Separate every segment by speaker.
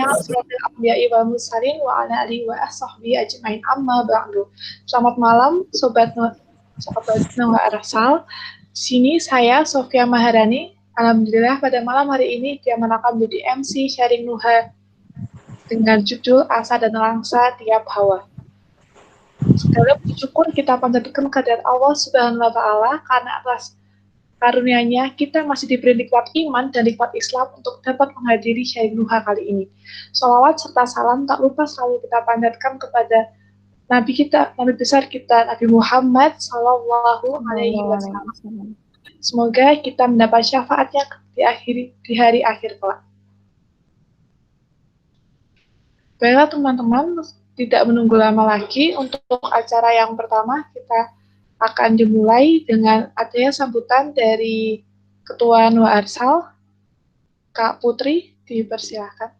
Speaker 1: asyrafil anbiya'i wal mursalin wa ala alihi wa sahbihi ajmain amma ba'du. Selamat malam sobat Noah Arsal. Sini saya Sofia Maharani. Alhamdulillah pada malam hari ini dia menangkap menjadi MC sharing Nuha dengan judul Asa dan Langsa Tiap Hawa. Segala bersyukur kita panjatkan kehadirat Allah Subhanahu wa taala karena atas karunia-Nya kita masih diberi nikmat iman dan nikmat Islam untuk dapat menghadiri sharing Nuha kali ini. Sholawat serta salam tak lupa selalu kita panjatkan kepada Nabi kita, Nabi besar kita, Nabi Muhammad Sallallahu Alaihi Wasallam. Semoga kita mendapat syafaatnya di hari akhir kelak. Baiklah teman-teman, tidak menunggu lama lagi untuk acara yang pertama kita akan dimulai dengan adanya sambutan dari Ketua Noah Arsal, Kak Putri, dipersilakan.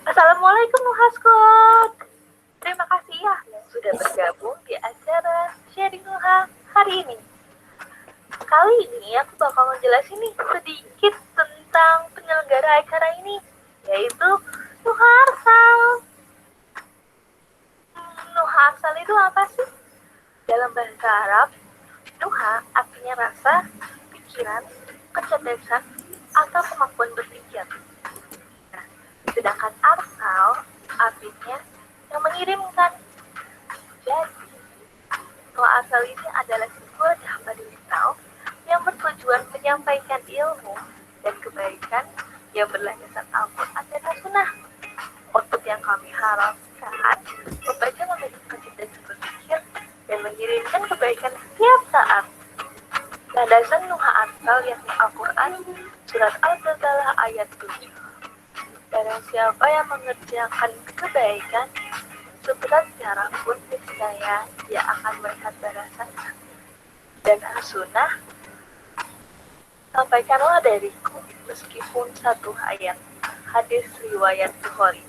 Speaker 2: Assalamualaikum Nuhaskot. Terima kasih ya sudah bergabung di acara Sharing Nuha hari ini. Kali ini aku bakal ngejelasin nih sedikit tentang penyelenggara acara ini, yaitu Nuha Arsal. Nuha Arsal itu apa sih? Dalam bahasa Arab, Nuha artinya rasa, pikiran, kecerdasan, atau kemampuan berpikir. Sedangkan arsal artinya yang mengirimkan. Jadi, kalau arsal ini adalah sebuah dakwah digital yang bertujuan menyampaikan ilmu dan kebaikan yang berlandaskan Al-Quran dan As-Sunnah. Output yang kami harapkan membaca memiliki kecerdasan berpikir dan mengirimkan kebaikan setiap saat. Landasan Nuha Arsal yakni Al-Quran, surat Al-Zalzalah ayat 7. Barang siapa yang mengerjakan kebaikan, seberat jarak pun niscaya dia akan melihat balasannya. Dan As-Sunnah, sampaikanlah dariku meskipun satu ayat. Hadis riwayat Bukhari.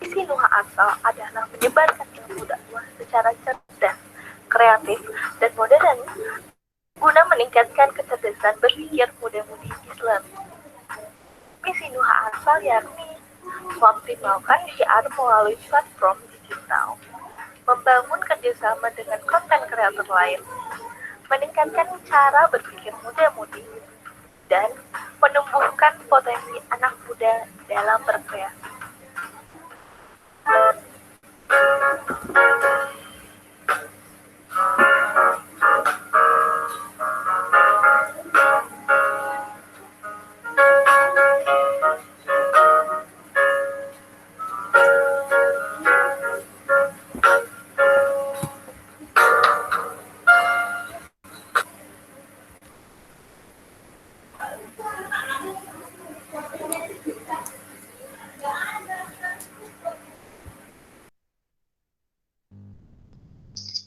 Speaker 2: Isi Nuha Arsal adalah menyebarkan ilmu dakwah secara cerdas, kreatif, dan modern guna meningkatkan kecerdasan berpikir muda-mudi Islam. Misi Nuha Arsal yakni mengoptimalkan syiar melalui platform digital, membangun kerjasama dengan konten kreator lain, meningkatkan cara berpikir muda-mudi, dan menumbuhkan potensi anak muda dalam berkreasi.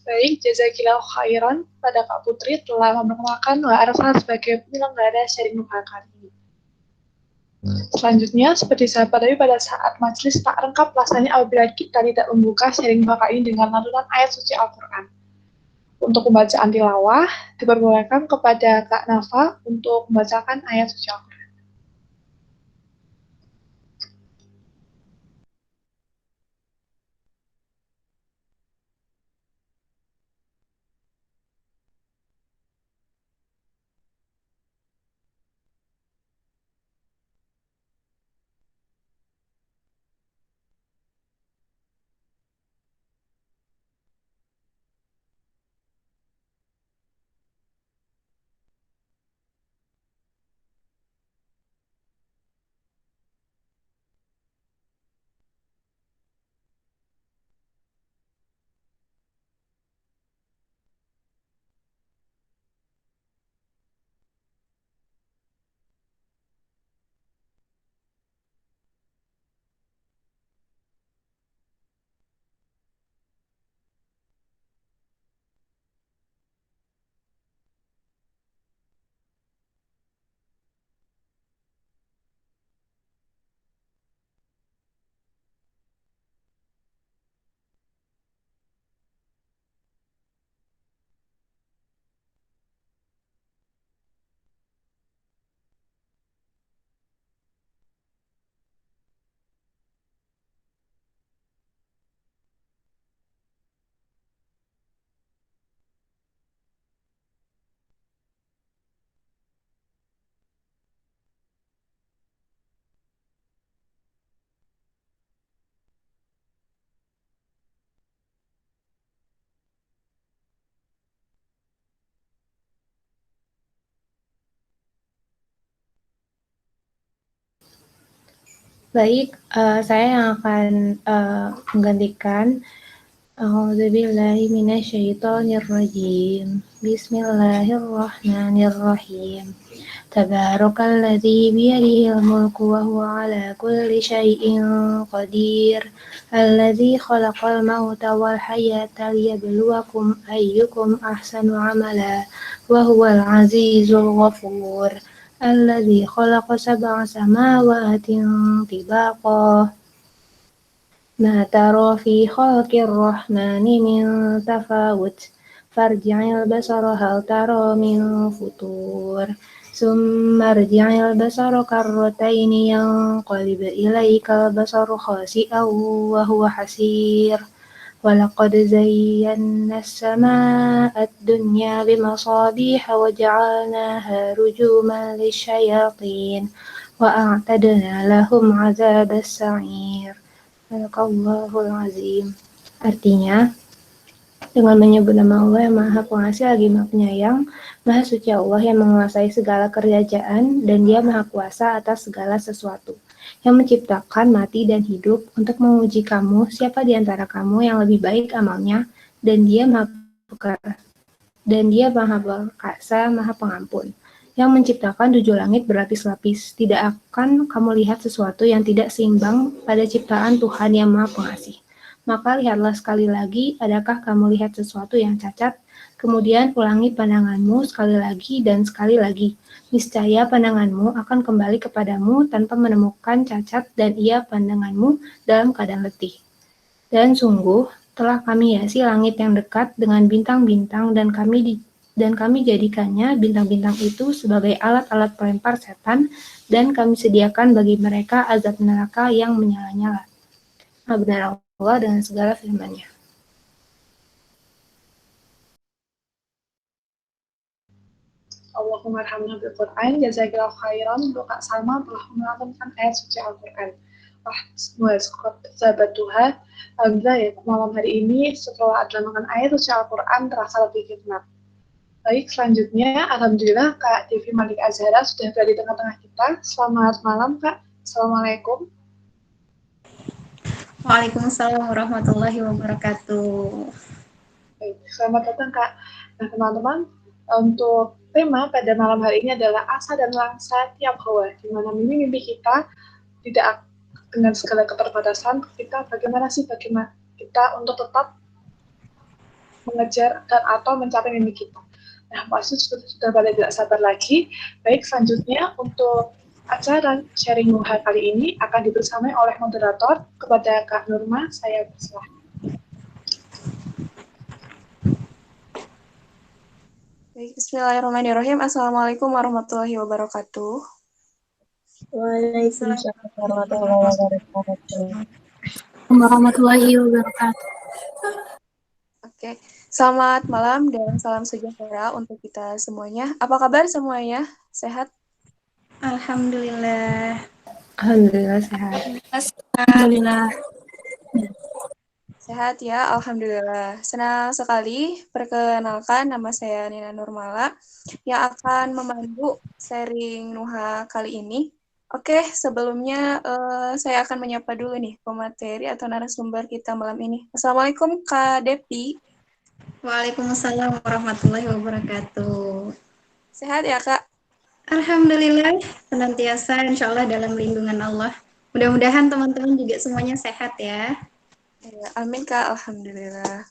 Speaker 1: Baik, jazakillah khairan pada Kak Putri telah memperkenalkan Noah Arsal sebagai penyelenggara sharing Nuha kali ini. Selanjutnya, seperti saya ketahui pada saat majelis tak lengkap rasanya apabila kita tidak membuka sharing Nuha ini dengan lantunan ayat suci Al-Quran. Untuk pembacaan tilawah, diperbolehkan kepada Kak Nafa untuk membacakan ayat suci Al-Quran.
Speaker 3: Baik, saya yang akan menggantikan. A'udzubillahi minasyaitonirrajim. Bismillahirrahmanirrahim. Tabarakalladzi biyadihil mulku wa huwa ala kulli syai'in qadir. Alladzi khalaqal mauta wal hayata liyabluwakum ayyukum ahsanu amala wa huwal azizul ghafur. Alladzi khalaqa sab'a samawati tibaqa ما ترى في خلق الرحمن من تفاوت فارجع البصر هل ترى من فطور ثم ارجع البصر كرتين ينقلب إليك البصر خاسئا وهو حسير ولقد زينا السماء الدنيا بمصابيح وجعلناها رجوما للشياطين وأعتدنا لهم عذاب السعير. Sadaqallahul azim. Artinya, dengan menyebut nama Allah yang Maha Pengasih lagi Maha Penyayang, Maha Suci Allah yang menguasai segala kerajaan dan Dia Maha Kuasa atas segala sesuatu, yang menciptakan mati dan hidup untuk menguji kamu siapa di antara kamu yang lebih baik amalnya, dan Dia Maha Perkasa, Maha Pengampun, yang menciptakan 7 langit berlapis-lapis. Tidak akan kamu lihat sesuatu yang tidak seimbang pada ciptaan Tuhan yang Maha Pengasih. Maka lihatlah sekali lagi, adakah kamu lihat sesuatu yang cacat? Kemudian ulangi pandanganmu sekali lagi dan sekali lagi. Niscaya pandanganmu akan kembali kepadamu tanpa menemukan cacat dan ia pandanganmu dalam keadaan letih. Dan sungguh, telah kami hiasi langit yang dekat dengan bintang-bintang dan kami jadikannya bintang-bintang itu sebagai alat-alat pelempar setan dan kami sediakan bagi mereka azab neraka yang menyala-nyala. Benar Allah dengan segala firman-Nya.
Speaker 1: Allahumma arhamna bil Quran. Jazakillahu khairan untuk Kak Salma telah melantunkan ayat suci Al-Quran. Sahabat Tuhan, alhamdulillah ya, malam hari ini setelah melantunkan ayat suci Al-Quran terasa lebih khidmat. Baik, selanjutnya alhamdulillah Kak Devi Malik Azhara sudah berada di tengah-tengah kita. Selamat malam Kak. Assalamualaikum.
Speaker 4: Waalaikumsalam warahmatullahi wabarakatuh.
Speaker 1: Baik, selamat datang Kak. Nah teman-teman, untuk tema pada malam hari ini adalah asa dan langsa tiap hawa, di mana mimpi kita tidak dengan segala keterbatasan kita bagaimana kita untuk tetap mengejar dan atau mencapai mimpi kita. Nah, pasti sudah pada tidak sabar lagi. Baik, selanjutnya untuk acara sharing Nuha kali ini akan dibersamai oleh moderator. Kepada Kak Nurma, saya berserah.
Speaker 5: Baik, bismillahirrahmanirrahim. Assalamualaikum warahmatullahi wabarakatuh.
Speaker 6: Waalaikumsalam
Speaker 3: warahmatullahi wabarakatuh.
Speaker 5: Oke, selamat malam dan salam sejahtera untuk kita semuanya. Apa kabar semuanya? Sehat?
Speaker 4: Alhamdulillah.
Speaker 3: Alhamdulillah sehat.
Speaker 4: Alhamdulillah.
Speaker 5: Sehat ya, alhamdulillah. Senang sekali. Perkenalkan, nama saya Nina Nurmala yang akan memandu sharing Nuha kali ini. Oke, sebelumnya saya akan menyapa dulu nih pemateri atau narasumber kita malam ini. Assalamualaikum Kak Depi.
Speaker 4: Waalaikumsalam warahmatullahi wabarakatuh.
Speaker 5: Sehat ya Kak?
Speaker 4: Alhamdulillah, senantiasa insya Allah dalam lindungan Allah. Mudah-mudahan teman-teman juga semuanya sehat ya.
Speaker 5: Ya, amin Kak, alhamdulillah.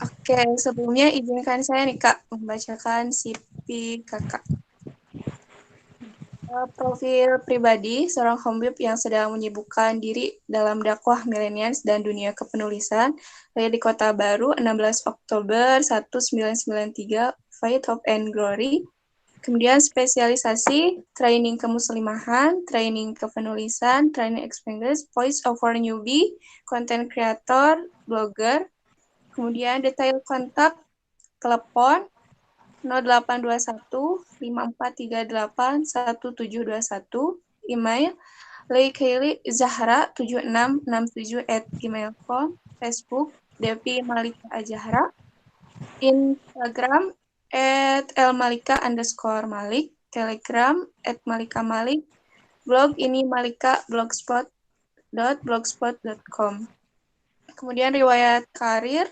Speaker 5: Oke, sebelumnya izinkan saya nih Kak membacakan CV Kakak. Profil pribadi seorang Habib yang sedang menyibukkan diri dalam dakwah millennials dan dunia kepenulisan, lahir di Kota Baru 16 Oktober 1993, Faith, Hope, and Glory. Kemudian spesialisasi training kemuslimahan, training kepenulisan, training experience, voice over newbie, content creator, blogger. Kemudian detail kontak, telepon 0821 5438 1721, email leikhailizahra7667@gmail.com, Facebook Devi Malika Azahra, Instagram @elmalika_malik, Telegram @malika malik, Blog ini Malika blogspot.blogspot.com. Kemudian riwayat karir,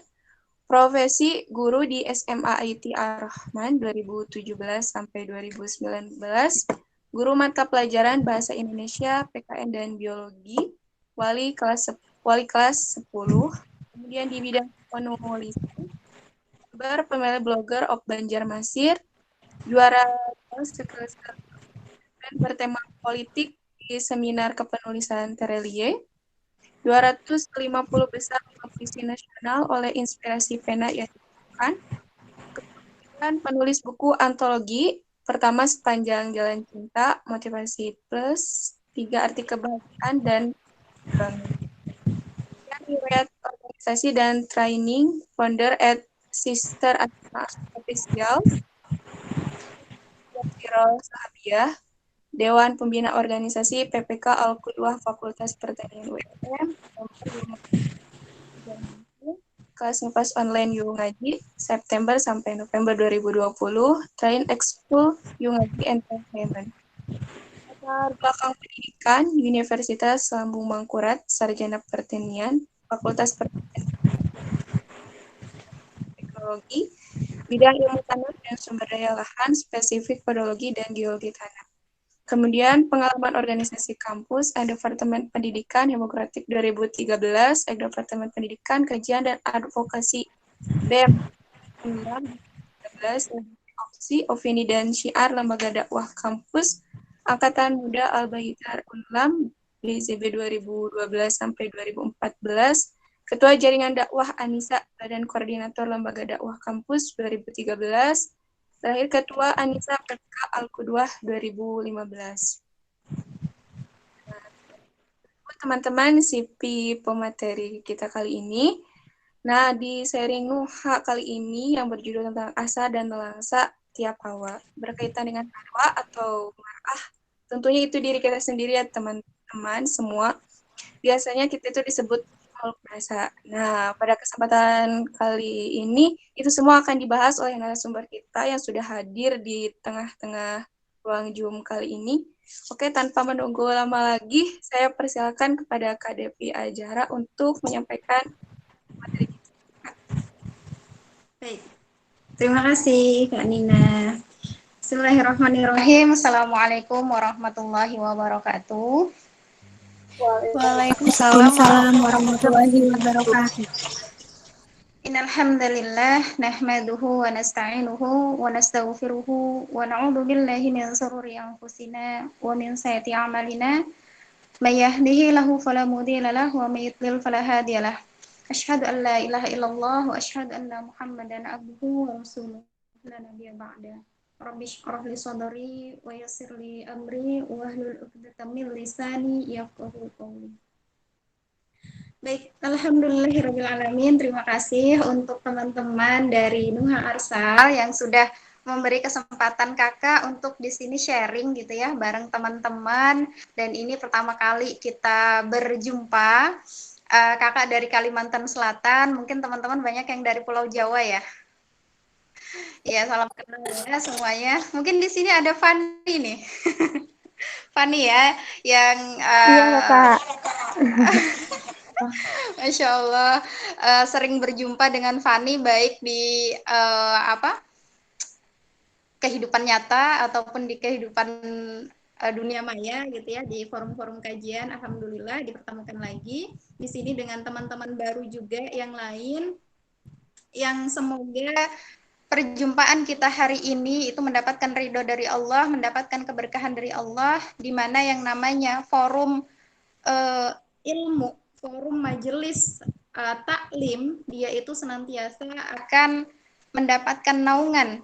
Speaker 5: profesi guru di SMA IT Ar-Rahman 2017 sampai 2019, guru mata pelajaran Bahasa Indonesia, PKN dan Biologi, wali kelas 10, kemudian di bidang penulisan, pemilih blogger of Banjarmasin, juara sekaligus bertema politik di seminar kepenulisan Terelie, 250 besar puisi nasional oleh Inspirasi Pena yang dilakukan, kemudian penulis buku antologi pertama Sepanjang Jalan Cinta, Motivasi Plus, 3 Arti Kebahagiaan, dan riwayat organisasi dan training, founder at Sister Asma Official, Sahabiah, Dewan Pembina Organisasi PPK Al-Qudwah Fakultas Pertanian UNM, kelas ngepas online Yu Ngaji, September sampai November 2020, Train Expo Yu Ngaji Entertainment. Latar belakang pendidikan, Universitas Lambung Mangkurat, Sarjana Pertanian, Fakultas Pertanian Teknologi, bidang ilmu tanah dan sumber daya lahan, spesifik podologi dan geologi tanah. Kemudian pengalaman organisasi kampus, Departemen Pendidikan Demokratik 2013, Departemen Pendidikan, Kajian dan Advokasi BEM 2013, Opsi, Opini dan Syiar Lembaga Dakwah Kampus, Angkatan Muda Al-Baitar Unlam, BZB 2012 sampai 2014, Ketua Jaringan Dakwah Anissa, Badan Koordinator Lembaga Dakwah Kampus 2013, terakhir Ketua Anissa PPK Al-Qudwah 2015. Teman-teman, CV pemateri kita kali ini. Nah, di sharing Nuha kali ini yang berjudul tentang asa dan nelangsa tiap hawa. Berkaitan dengan hawa atau mar'ah, tentunya itu diri kita sendiri ya teman-teman semua. Biasanya kita itu disebut makhluk merasa. Nah, pada kesempatan kali ini, itu semua akan dibahas oleh narasumber kita yang sudah hadir di tengah-tengah ruang Zoom kali ini. Oke, tanpa menunggu lama lagi, saya persilakan kepada Kak Devi Ajara untuk menyampaikan materi kita.
Speaker 4: Baik, terima kasih Kak Nina. Bismillahirrahmanirrahim. Assalamualaikum warahmatullahi wabarakatuh.
Speaker 3: Waalaikumsalam warahmatullahi wabarakatuh.
Speaker 4: Innal hamdalillah nahmaduhu wa nasta'inuhu wa nastaghfiruhu wa na'udzu billahi min shururi anfusina wa min sayyiati a'malina. May yahdihillahu fala mudilla lahu wa may yudlil fala hadiyalah. Asyhadu an la ilaha illallah wa asyhadu anna Muhammadan abduhu wa rasuluh. La nabiyya ba'da. Rabbi shrah li sadri wa yassir li amri wa hlul 'uqdatam min lisani yafqahu qawli. Baik, alhamdulillahirrahmanirrahim. Terima kasih untuk teman-teman dari Nuha Arsal yang sudah memberi kesempatan kakak untuk di sini sharing gitu ya bareng teman-teman. Dan ini pertama kali kita berjumpa. Kakak dari Kalimantan Selatan, mungkin teman-teman banyak yang dari Pulau Jawa ya. Ya, salam kenal ya semuanya. Mungkin di sini ada Fani nih. Fani ya, yang
Speaker 3: Iya, Kak.
Speaker 4: Masya Allah, sering berjumpa dengan Fani baik di kehidupan nyata ataupun di kehidupan dunia maya gitu ya, di forum-forum kajian. Alhamdulillah dipertemukan lagi di sini dengan teman-teman baru juga yang lain, yang semoga perjumpaan kita hari ini itu mendapatkan ridho dari Allah, mendapatkan keberkahan dari Allah, di mana yang namanya forum ilmu, forum majelis taklim, dia itu senantiasa akan mendapatkan naungan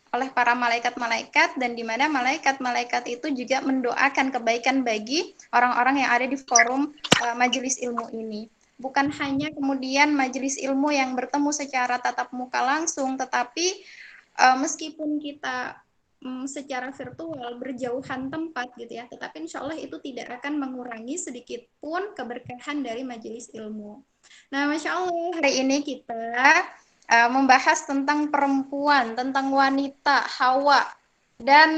Speaker 4: oleh para malaikat-malaikat, dan di mana malaikat-malaikat itu juga mendoakan kebaikan bagi orang-orang yang ada di forum majelis ilmu ini. Bukan hanya kemudian majelis ilmu yang bertemu secara tatap muka langsung, tetapi meskipun kita secara virtual berjauhan tempat gitu ya, tetapi insya Allah itu tidak akan mengurangi sedikit pun keberkahan dari majelis ilmu. Nah, Masya Allah hari ini kita membahas tentang perempuan, tentang wanita, Hawa. dan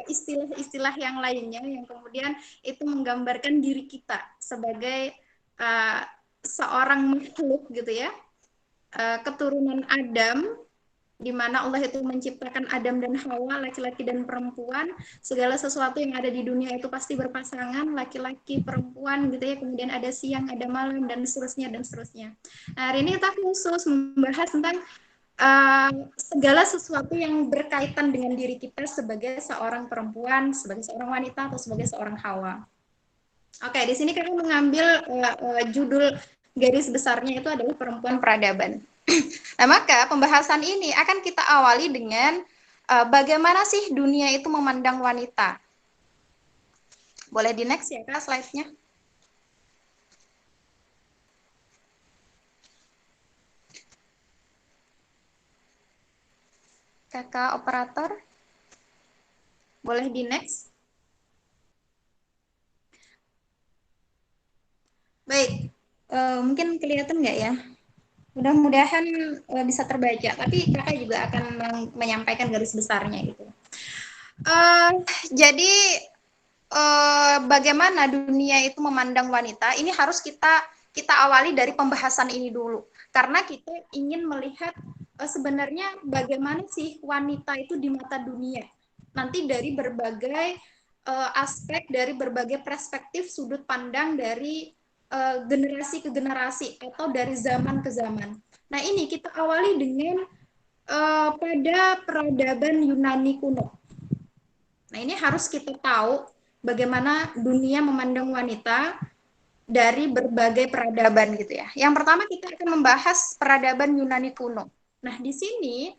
Speaker 4: istilah-istilah yang lainnya yang kemudian itu menggambarkan diri kita sebagai seorang makhluk gitu ya, keturunan Adam, di mana Allah itu menciptakan Adam dan Hawa, laki-laki dan perempuan. Segala sesuatu yang ada di dunia itu pasti berpasangan, laki-laki, perempuan gitu ya. Kemudian ada siang, ada malam, dan seterusnya, dan seterusnya. Nah, hari ini kita khusus membahas tentang segala sesuatu yang berkaitan dengan diri kita sebagai seorang perempuan, sebagai seorang wanita, atau sebagai seorang Hawa. Oke, di sini kami mengambil judul garis besarnya itu adalah perempuan peradaban. Nah, maka pembahasan ini akan kita awali dengan bagaimana sih dunia itu memandang wanita. Boleh di next ya Kak slide-nya. Kakak operator. Boleh di next. Baik, mungkin kelihatan nggak ya? Mudah-mudahan bisa terbaca, tapi kakak juga akan menyampaikan garis besarnya gitu. Jadi bagaimana dunia itu memandang wanita, ini harus kita awali dari pembahasan ini dulu, karena kita ingin melihat sebenarnya bagaimana sih wanita itu di mata dunia. Nanti dari berbagai aspek, dari berbagai perspektif sudut pandang dari generasi ke generasi atau dari zaman ke zaman. Nah, ini kita awali dengan pada peradaban Yunani kuno. Nah, ini harus kita tahu bagaimana dunia memandang wanita dari berbagai peradaban gitu ya. Yang pertama kita akan membahas peradaban Yunani kuno. Nah, di sini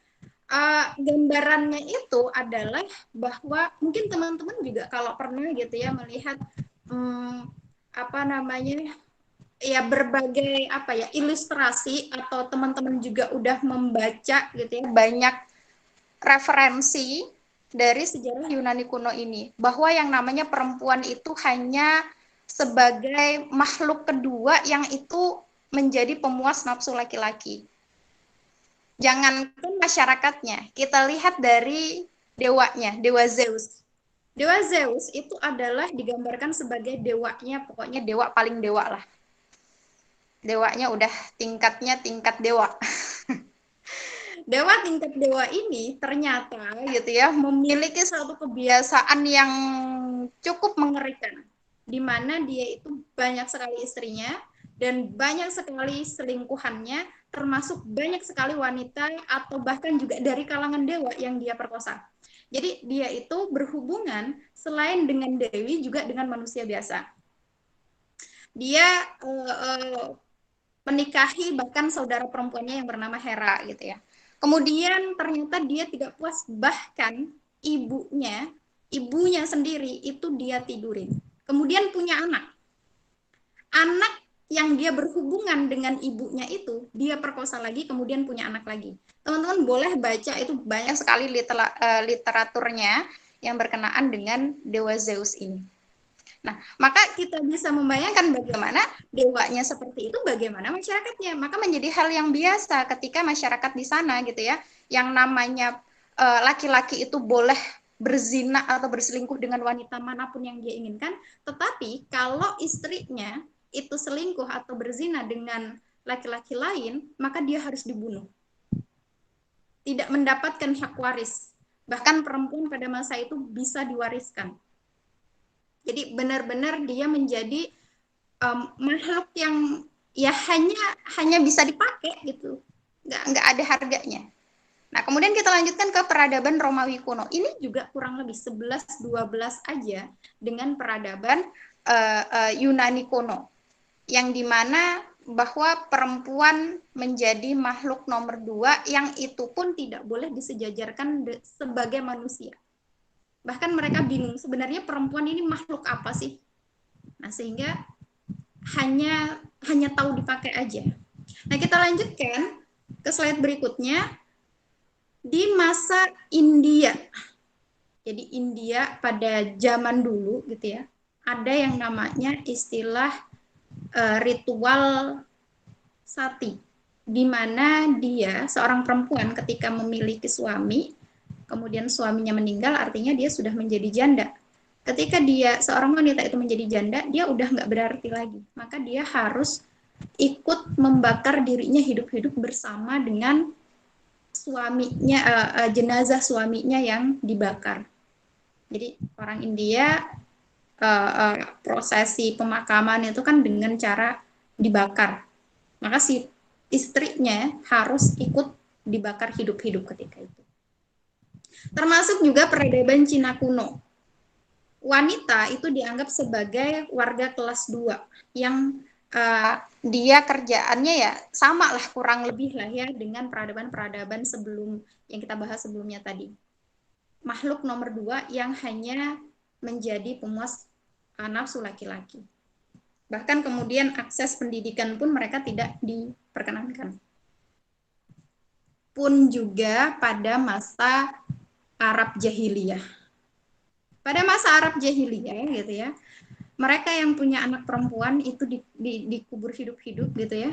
Speaker 4: gambarannya itu adalah bahwa mungkin teman-teman juga kalau pernah gitu ya melihat apa namanya ya berbagai apa ya ilustrasi atau teman-teman juga udah membaca gitu ya banyak referensi dari sejarah Yunani kuno ini bahwa yang namanya perempuan itu hanya sebagai makhluk kedua yang itu menjadi pemuas nafsu laki-laki. Jangankan masyarakatnya, kita lihat dari dewanya, dewa Zeus. Dewa Zeus itu adalah digambarkan sebagai dewanya, pokoknya dewa paling dewa lah. Dewanya udah tingkatnya tingkat dewa. Dewa tingkat dewa ini ternyata gitu ya memiliki suatu kebiasaan yang cukup mengerikan, di mana dia itu banyak sekali istrinya dan banyak sekali selingkuhannya, termasuk banyak sekali wanita atau bahkan juga dari kalangan dewa yang dia perkosa. Jadi dia itu berhubungan selain dengan dewi juga dengan manusia biasa. Dia menikahi bahkan saudara perempuannya yang bernama Hera gitu ya. Kemudian ternyata dia tidak puas, bahkan ibunya sendiri itu dia tidurin. Kemudian punya anak. Anak yang dia berhubungan dengan ibunya itu, dia perkosa lagi, kemudian punya anak lagi. Teman-teman boleh baca, itu banyak sekali literaturnya yang berkenaan dengan dewa Zeus ini. Nah, maka kita bisa membayangkan bagaimana dewanya seperti itu, bagaimana masyarakatnya. Maka menjadi hal yang biasa ketika masyarakat di sana gitu ya, yang namanya laki-laki itu boleh berzina atau berselingkuh dengan wanita manapun yang dia inginkan, tetapi kalau istrinya itu selingkuh atau berzina dengan laki-laki lain, maka dia harus dibunuh. Tidak mendapatkan hak waris. Bahkan perempuan pada masa itu bisa diwariskan. Jadi benar-benar dia menjadi makhluk yang ya hanya bisa dipakai gitu, nggak ada harganya. Nah, kemudian kita lanjutkan ke peradaban Romawi kuno. Ini juga kurang lebih 11-12 aja dengan peradaban Yunani kuno, yang dimana bahwa perempuan menjadi makhluk nomor 2 yang itu pun tidak boleh disejajarkan sebagai manusia. Bahkan mereka bingung sebenarnya perempuan ini makhluk apa sih. Nah, sehingga hanya tahu dipakai aja. Nah, kita lanjutkan ke slide berikutnya. Di masa India. Jadi India pada zaman dulu gitu ya, ada yang namanya istilah ritual sati, di mana dia seorang perempuan ketika memiliki suami, kemudian suaminya meninggal, artinya dia sudah menjadi janda. Ketika seorang wanita itu menjadi janda, dia udah nggak berarti lagi. Maka dia harus ikut membakar dirinya hidup-hidup bersama dengan suaminya, jenazah suaminya yang dibakar. Jadi orang India prosesi pemakaman itu kan dengan cara dibakar. Maka si istrinya harus ikut dibakar hidup-hidup ketika itu. Termasuk juga peradaban Cina kuno. Wanita itu dianggap sebagai warga kelas 2 yang dia kerjaannya ya sama lah kurang lebih lah ya dengan peradaban-peradaban sebelum yang kita bahas sebelumnya tadi. Makhluk nomor 2 yang hanya menjadi pemuas nafsu laki-laki. Bahkan kemudian akses pendidikan pun mereka tidak diperkenankan. Pun juga pada masa Arab Jahiliyah. Pada masa Arab Jahiliyah gitu ya, mereka yang punya anak perempuan itu dikubur hidup-hidup gitu ya,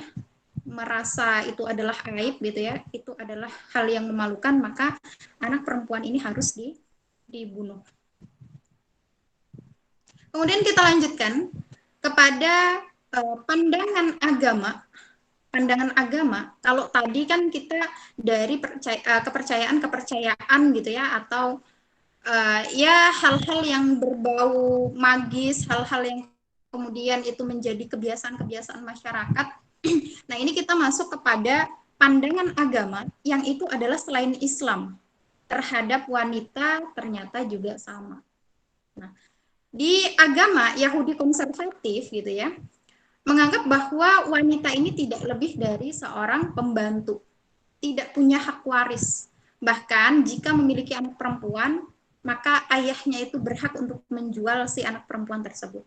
Speaker 4: merasa itu adalah aib gitu ya, itu adalah hal yang memalukan, maka anak perempuan ini harus dibunuh. Kemudian kita lanjutkan kepada pandangan agama. Pandangan agama, kalau tadi kan kita dari kepercayaan gitu ya, atau ya hal-hal yang berbau magis, hal-hal yang kemudian itu menjadi kebiasaan-kebiasaan masyarakat. Nah, ini kita masuk kepada pandangan agama yang itu adalah selain Islam terhadap wanita ternyata juga sama. Nah, di agama Yahudi konservatif gitu ya, menganggap bahwa wanita ini tidak lebih dari seorang pembantu, tidak punya hak waris. Bahkan jika memiliki anak perempuan, maka ayahnya itu berhak untuk menjual si anak perempuan tersebut.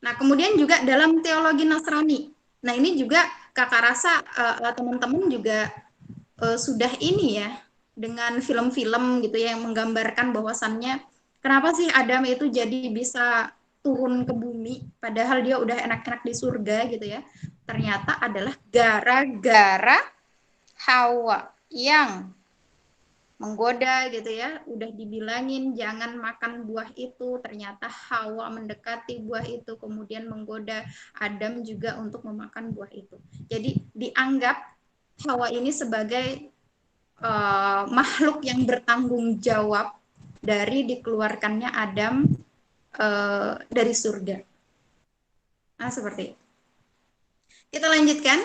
Speaker 4: Nah, kemudian juga dalam teologi Nasrani. Nah, ini juga kakak rasa teman-teman juga sudah ini ya, dengan film-film gitu ya, yang menggambarkan bahwasannya kenapa sih Adam itu jadi bisa turun ke bumi, padahal dia udah enak-enak di surga gitu ya. Ternyata adalah gara-gara Hawa yang menggoda gitu ya, udah dibilangin jangan makan buah itu, ternyata Hawa mendekati buah itu, kemudian menggoda Adam juga untuk memakan buah itu. Jadi dianggap Hawa ini sebagai makhluk yang bertanggung jawab dari dikeluarkannya Adam dari surga. Nah, seperti itu. Kita lanjutkan.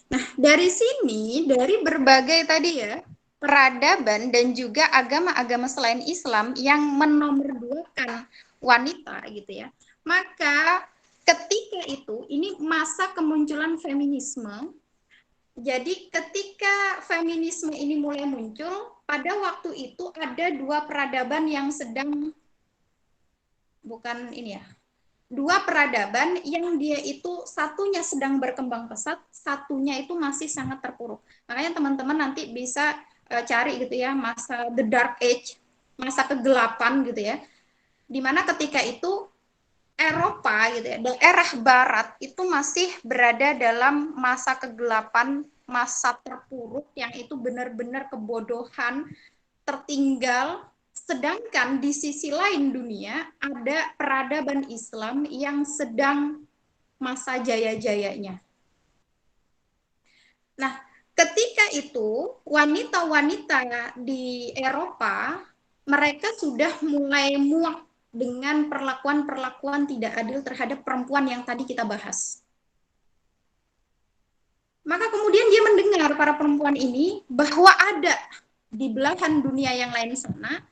Speaker 4: Nah, dari sini, dari berbagai tadi ya, peradaban dan juga agama-agama selain Islam yang menomorduakan wanita gitu ya, maka ketika itu ini masa kemunculan feminisme. Jadi ketika feminisme ini mulai muncul, pada waktu itu ada dua peradaban yang sedang dua peradaban yang dia itu satunya sedang berkembang pesat, satunya itu masih sangat terpuruk. Makanya teman-teman nanti bisa cari gitu ya, masa the dark age, masa kegelapan gitu ya, dimana ketika itu Eropa gitu ya, daerah barat itu masih berada dalam masa kegelapan, masa terpuruk yang itu benar-benar kebodohan, tertinggal. Sedangkan di sisi lain dunia ada peradaban Islam yang sedang masa jaya-jayanya. Nah, ketika itu wanita-wanita di Eropa mereka sudah mulai muak dengan perlakuan-perlakuan tidak adil terhadap perempuan yang tadi kita bahas. Maka kemudian dia mendengar para perempuan ini bahwa ada di belahan dunia yang lain sana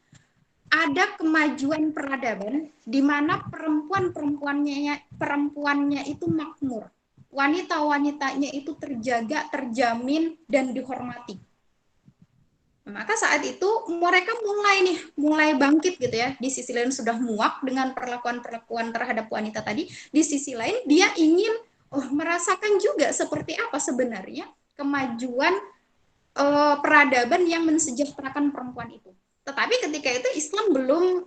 Speaker 4: ada kemajuan peradaban di mana perempuannya itu makmur. Wanita-wanitanya itu terjaga, terjamin, dan dihormati. Maka saat itu mereka mulai bangkit gitu ya. Di sisi lain sudah muak dengan perlakuan-perlakuan terhadap wanita tadi. Di sisi lain dia ingin merasakan juga seperti apa sebenarnya kemajuan peradaban yang mensejahterakan perempuan itu. Tetapi ketika itu Islam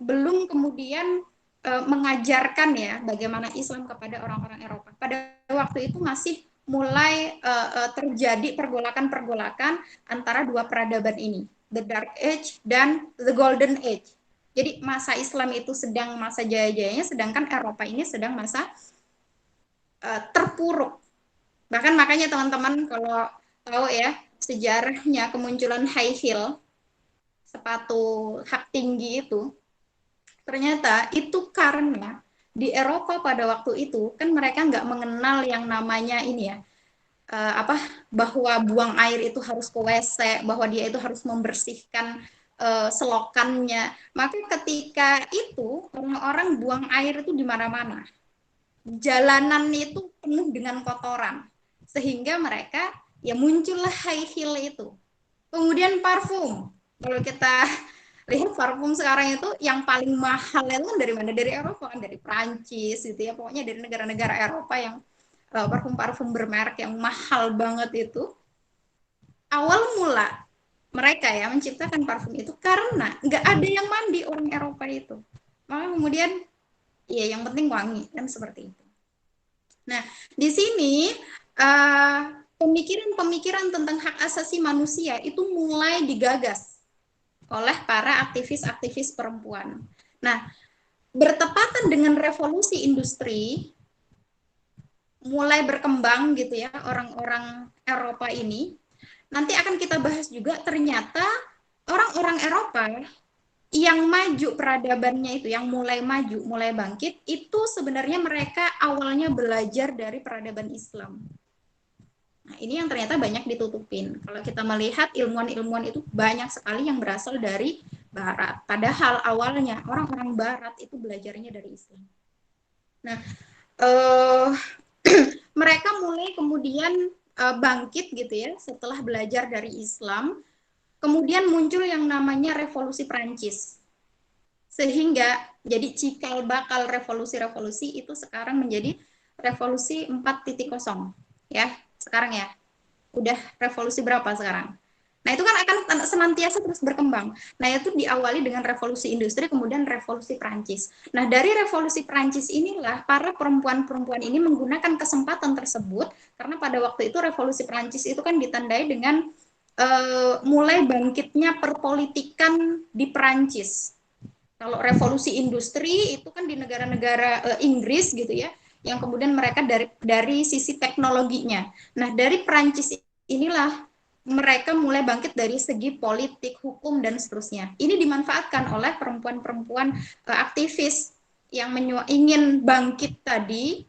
Speaker 4: belum kemudian mengajarkan ya bagaimana Islam kepada orang-orang Eropa. Pada waktu itu masih mulai terjadi pergolakan-pergolakan antara dua peradaban ini, the Dark Age dan the Golden Age. Jadi masa Islam itu sedang masa jaya-jayanya, sedangkan Eropa ini sedang masa terpuruk. Bahkan makanya teman-teman kalau tahu ya sejarahnya kemunculan high heel, sepatu hak tinggi itu, ternyata itu karena di Eropa pada waktu itu kan mereka nggak mengenal yang namanya ini ya, bahwa buang air itu harus ke WC, bahwa dia itu harus membersihkan selokannya. Maka ketika itu orang-orang buang air itu di mana-mana. Jalanan itu penuh dengan kotoran. Sehingga mereka ya muncullah high heel itu. Kemudian parfum. Kalau kita lihat parfum sekarang itu yang paling mahal itu kan dari mana? Dari Eropa kan, dari Prancis gitu ya. Pokoknya dari negara-negara Eropa yang parfum-parfum bermerek yang mahal banget itu. Awal mula mereka ya menciptakan parfum itu karena nggak ada yang mandi orang Eropa itu. Maka kemudian ya yang penting wangi kan seperti itu. Nah di sini pemikiran-pemikiran tentang hak asasi manusia itu mulai digagas oleh para aktivis-aktivis perempuan. Nah, bertepatan dengan revolusi industri, mulai berkembang gitu ya, orang-orang Eropa ini, nanti akan kita bahas juga ternyata orang-orang Eropa yang maju peradabannya itu, yang mulai maju, mulai bangkit, itu sebenarnya mereka awalnya belajar dari peradaban Islam. Nah, ini yang ternyata banyak ditutupin. Kalau kita melihat ilmuwan-ilmuwan itu banyak sekali yang berasal dari Barat. Padahal awalnya orang-orang Barat itu belajarnya dari Islam. Nah, mereka mulai kemudian bangkit gitu ya setelah belajar dari Islam. Kemudian muncul yang namanya Revolusi Prancis. Sehingga jadi cikal bakal revolusi-revolusi itu sekarang menjadi Revolusi 4.0 ya. Sekarang ya, udah revolusi berapa sekarang? Nah itu kan akan senantiasa terus berkembang. Nah itu diawali dengan revolusi industri, kemudian revolusi Prancis. Nah dari revolusi Prancis inilah para perempuan-perempuan ini menggunakan kesempatan tersebut, karena pada waktu itu revolusi Prancis itu kan ditandai dengan mulai bangkitnya perpolitikan di Prancis. Kalau revolusi industri itu kan di negara-negara Inggris gitu ya, yang kemudian mereka dari sisi teknologinya. Nah, dari Prancis inilah mereka mulai bangkit dari segi politik, hukum, dan seterusnya. Ini dimanfaatkan oleh perempuan-perempuan aktivis yang ingin bangkit tadi,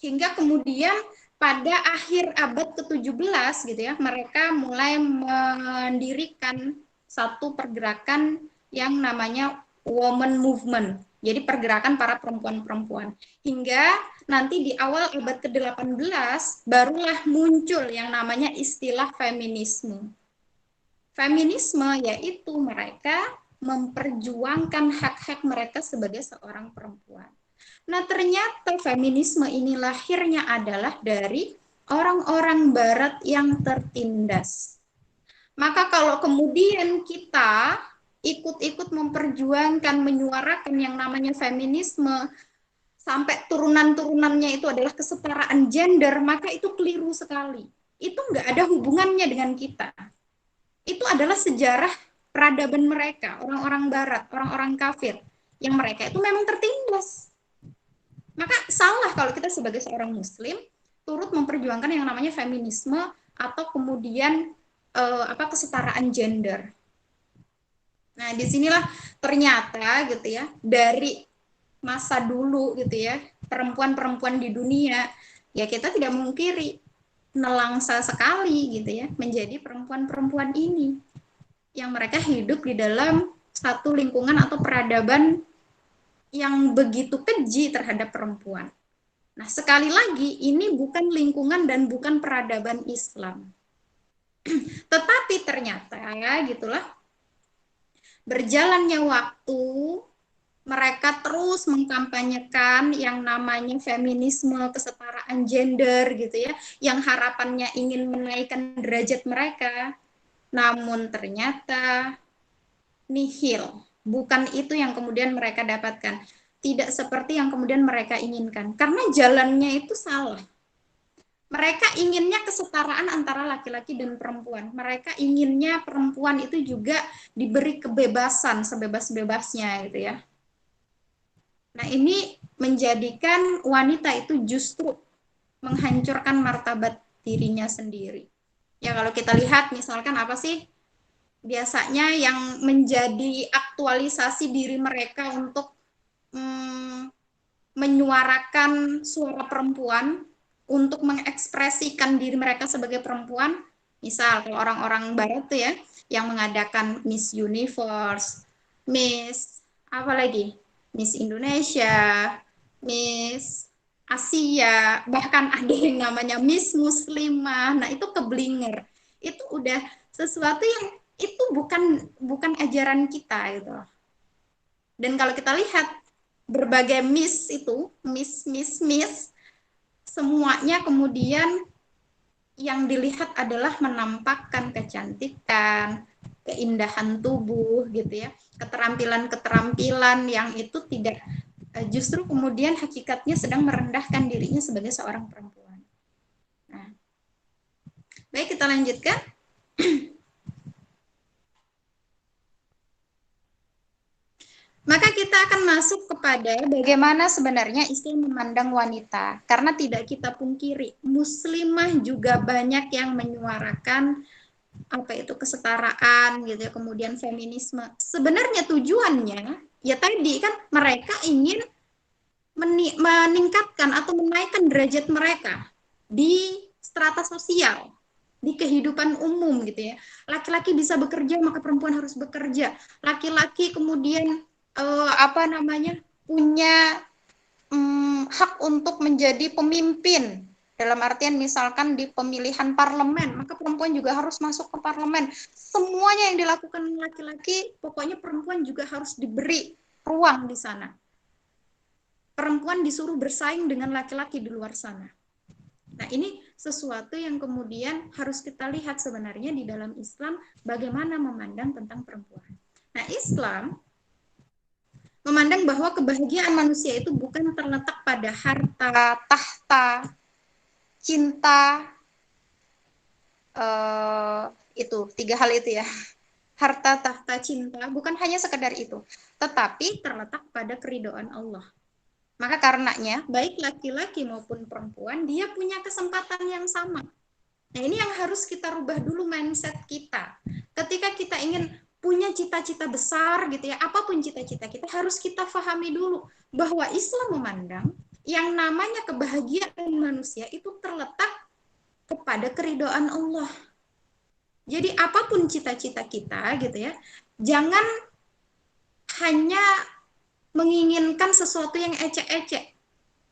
Speaker 4: hingga kemudian pada akhir abad ke-17 gitu ya, mereka mulai mendirikan satu pergerakan yang namanya woman movement. Jadi pergerakan para perempuan-perempuan. Hingga nanti di awal abad ke-18 barulah muncul yang namanya istilah feminisme. Feminisme yaitu mereka memperjuangkan hak-hak mereka sebagai seorang perempuan. Nah, ternyata feminisme ini lahirnya adalah dari orang-orang Barat yang tertindas. Maka kalau kemudian kita ikut-ikut memperjuangkan, menyuarakan yang namanya feminisme, sampai turunan-turunannya itu adalah kesetaraan gender, maka itu keliru sekali. Itu nggak ada hubungannya dengan kita. Itu adalah sejarah peradaban mereka, orang-orang Barat, orang-orang kafir, yang mereka itu memang tertindas. Maka salah kalau kita sebagai seorang Muslim turut memperjuangkan yang namanya feminisme atau kemudian kesetaraan gender. Nah, disinilah ternyata gitu ya, dari masa dulu gitu ya, perempuan-perempuan di dunia, ya kita tidak mungkiri nelangsa sekali gitu ya, menjadi perempuan-perempuan ini. Yang mereka hidup di dalam satu lingkungan atau peradaban yang begitu keji terhadap perempuan. Nah, sekali lagi, ini bukan lingkungan dan bukan peradaban Islam. Tetapi ternyata ya gitulah, berjalannya waktu, mereka terus mengkampanyekan yang namanya feminisme, kesetaraan gender gitu ya, yang harapannya ingin menaikkan derajat mereka. Namun ternyata nihil, bukan itu yang kemudian mereka dapatkan. Tidak seperti yang kemudian mereka inginkan, karena jalannya itu salah. Mereka inginnya kesetaraan antara laki-laki dan perempuan. Mereka inginnya perempuan itu juga diberi kebebasan sebebas-bebasnya gitu ya. Nah, ini menjadikan wanita itu justru menghancurkan martabat dirinya sendiri. Ya kalau kita lihat misalkan apa sih biasanya yang menjadi aktualisasi diri mereka untuk menyuarakan suara perempuan, untuk mengekspresikan diri mereka sebagai perempuan. Misal kalau orang-orang barat tuh ya, yang mengadakan Miss Universe, Miss apa lagi? Miss Indonesia, Miss Asia, bahkan ada yang namanya Miss Muslimah. Nah, itu keblinger. Itu udah sesuatu yang itu bukan ajaran kita gitu. Dan kalau kita lihat berbagai miss itu, miss, semuanya kemudian yang dilihat adalah menampakkan kecantikan, keindahan tubuh gitu ya, keterampilan-keterampilan yang itu tidak justru kemudian hakikatnya sedang merendahkan dirinya sebagai seorang perempuan. Nah, baik kita lanjutkan. Maka kita akan masuk kepada bagaimana sebenarnya Islam memandang wanita. Karena tidak kita pungkiri, muslimah juga banyak yang menyuarakan apa itu kesetaraan gitu ya, kemudian feminisme. Sebenarnya tujuannya ya tadi kan mereka ingin meningkatkan atau menaikkan derajat mereka di strata sosial, di kehidupan umum gitu ya. Laki-laki bisa bekerja maka perempuan harus bekerja. Laki-laki kemudian punya hak untuk menjadi pemimpin dalam artian misalkan di pemilihan parlemen, maka perempuan juga harus masuk ke parlemen. Semuanya yang dilakukan laki-laki, pokoknya perempuan juga harus diberi ruang di sana. Perempuan disuruh bersaing dengan laki-laki di luar sana. Nah, ini sesuatu yang kemudian harus kita lihat sebenarnya di dalam Islam bagaimana memandang tentang perempuan. Nah, Islam memandang bahwa kebahagiaan manusia itu bukan terletak pada harta, tahta, cinta, itu 3 hal itu ya. Harta, tahta, cinta, bukan hanya sekedar itu, tetapi terletak pada keridhaan Allah. Maka karenanya, baik laki-laki maupun perempuan, dia punya kesempatan yang sama. Nah, ini yang harus kita rubah dulu mindset kita. Ketika kita ingin punya cita-cita besar gitu ya, apapun cita-cita kita harus kita pahami dulu bahwa Islam memandang yang namanya kebahagiaan manusia itu terletak kepada keridhaan Allah. Jadi apapun cita-cita kita gitu ya, jangan hanya menginginkan sesuatu yang ecek-ecek,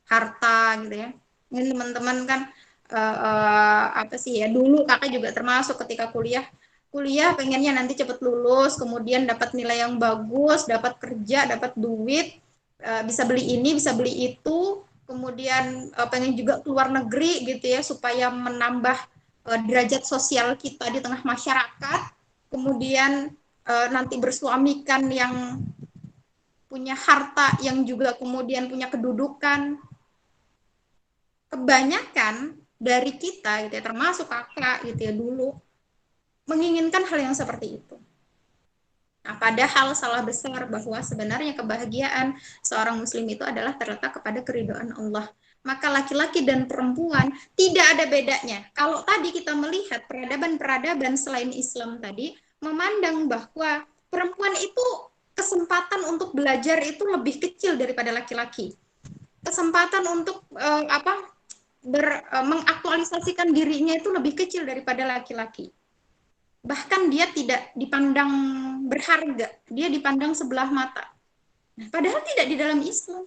Speaker 4: harta gitu ya. Ini teman-teman kan dulu kakak juga termasuk ketika kuliah pengennya nanti cepet lulus, kemudian dapat nilai yang bagus, dapat kerja, dapat duit, bisa beli ini, bisa beli itu, kemudian pengen juga keluar negeri gitu ya, supaya menambah derajat sosial kita di tengah masyarakat, kemudian nanti bersuamikan yang punya harta, yang juga kemudian punya kedudukan. Kebanyakan dari kita gitu ya, termasuk kakak gitu ya dulu, menginginkan hal yang seperti itu. Nah, padahal salah besar bahwa sebenarnya kebahagiaan seorang muslim itu adalah terletak kepada keridhaan Allah. Maka laki-laki dan perempuan tidak ada bedanya. Kalau tadi kita melihat peradaban-peradaban selain Islam tadi, memandang bahwa perempuan itu kesempatan untuk belajar itu lebih kecil daripada laki-laki. Kesempatan untuk mengaktualisasikan dirinya itu lebih kecil daripada laki-laki. Bahkan dia tidak dipandang berharga, dia dipandang sebelah mata. Nah, padahal tidak di dalam Islam.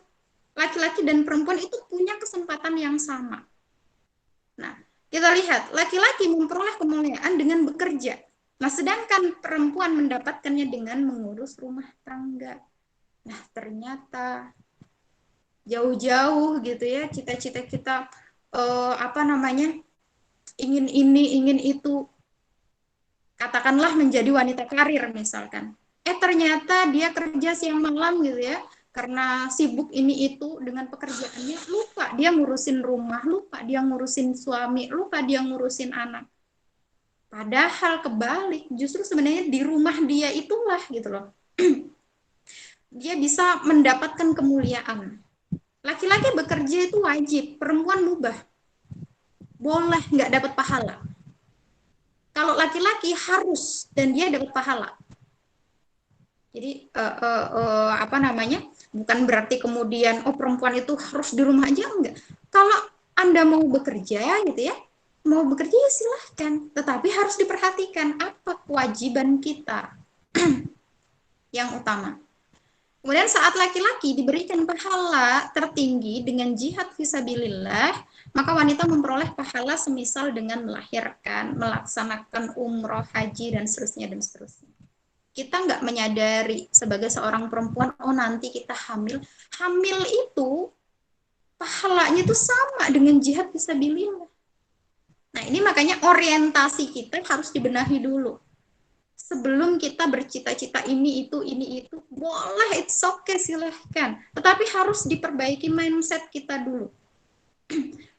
Speaker 4: Laki-laki dan perempuan itu punya kesempatan yang sama. Nah, kita lihat, laki-laki memperoleh kemuliaan dengan bekerja. Nah, sedangkan perempuan mendapatkannya dengan mengurus rumah tangga. Nah, ternyata jauh-jauh gitu ya, cita-cita kita ingin ini, ingin itu, katakanlah menjadi wanita karir misalkan. Ternyata dia kerja siang malam gitu ya, karena sibuk ini itu dengan pekerjaannya, lupa dia ngurusin rumah, lupa dia ngurusin suami, lupa dia ngurusin anak. Padahal kebalik, justru sebenarnya di rumah dia itulah gitu loh. Dia bisa mendapatkan kemuliaan. Laki-laki bekerja itu wajib, perempuan mubah. Boleh nggak dapat pahala. Kalau laki-laki harus dan dia dapat pahala. Jadi apa namanya? Bukan berarti kemudian perempuan itu harus di rumah aja, enggak. Kalau Anda mau bekerja gitu ya, mau bekerja ya silahkan, tetapi harus diperhatikan apa kewajiban kita yang utama. Kemudian saat laki-laki diberikan pahala tertinggi dengan jihad fisabilillah, maka wanita memperoleh pahala semisal dengan melahirkan, melaksanakan umroh, haji, dan seterusnya, dan seterusnya. Kita nggak menyadari sebagai seorang perempuan, nanti kita hamil. Hamil itu pahalanya itu sama dengan jihad fisabilillah. Nah, ini makanya orientasi kita harus dibenahi dulu. Sebelum kita bercita-cita ini itu, boleh, it's okay, silahkan. Tetapi harus diperbaiki mindset kita dulu.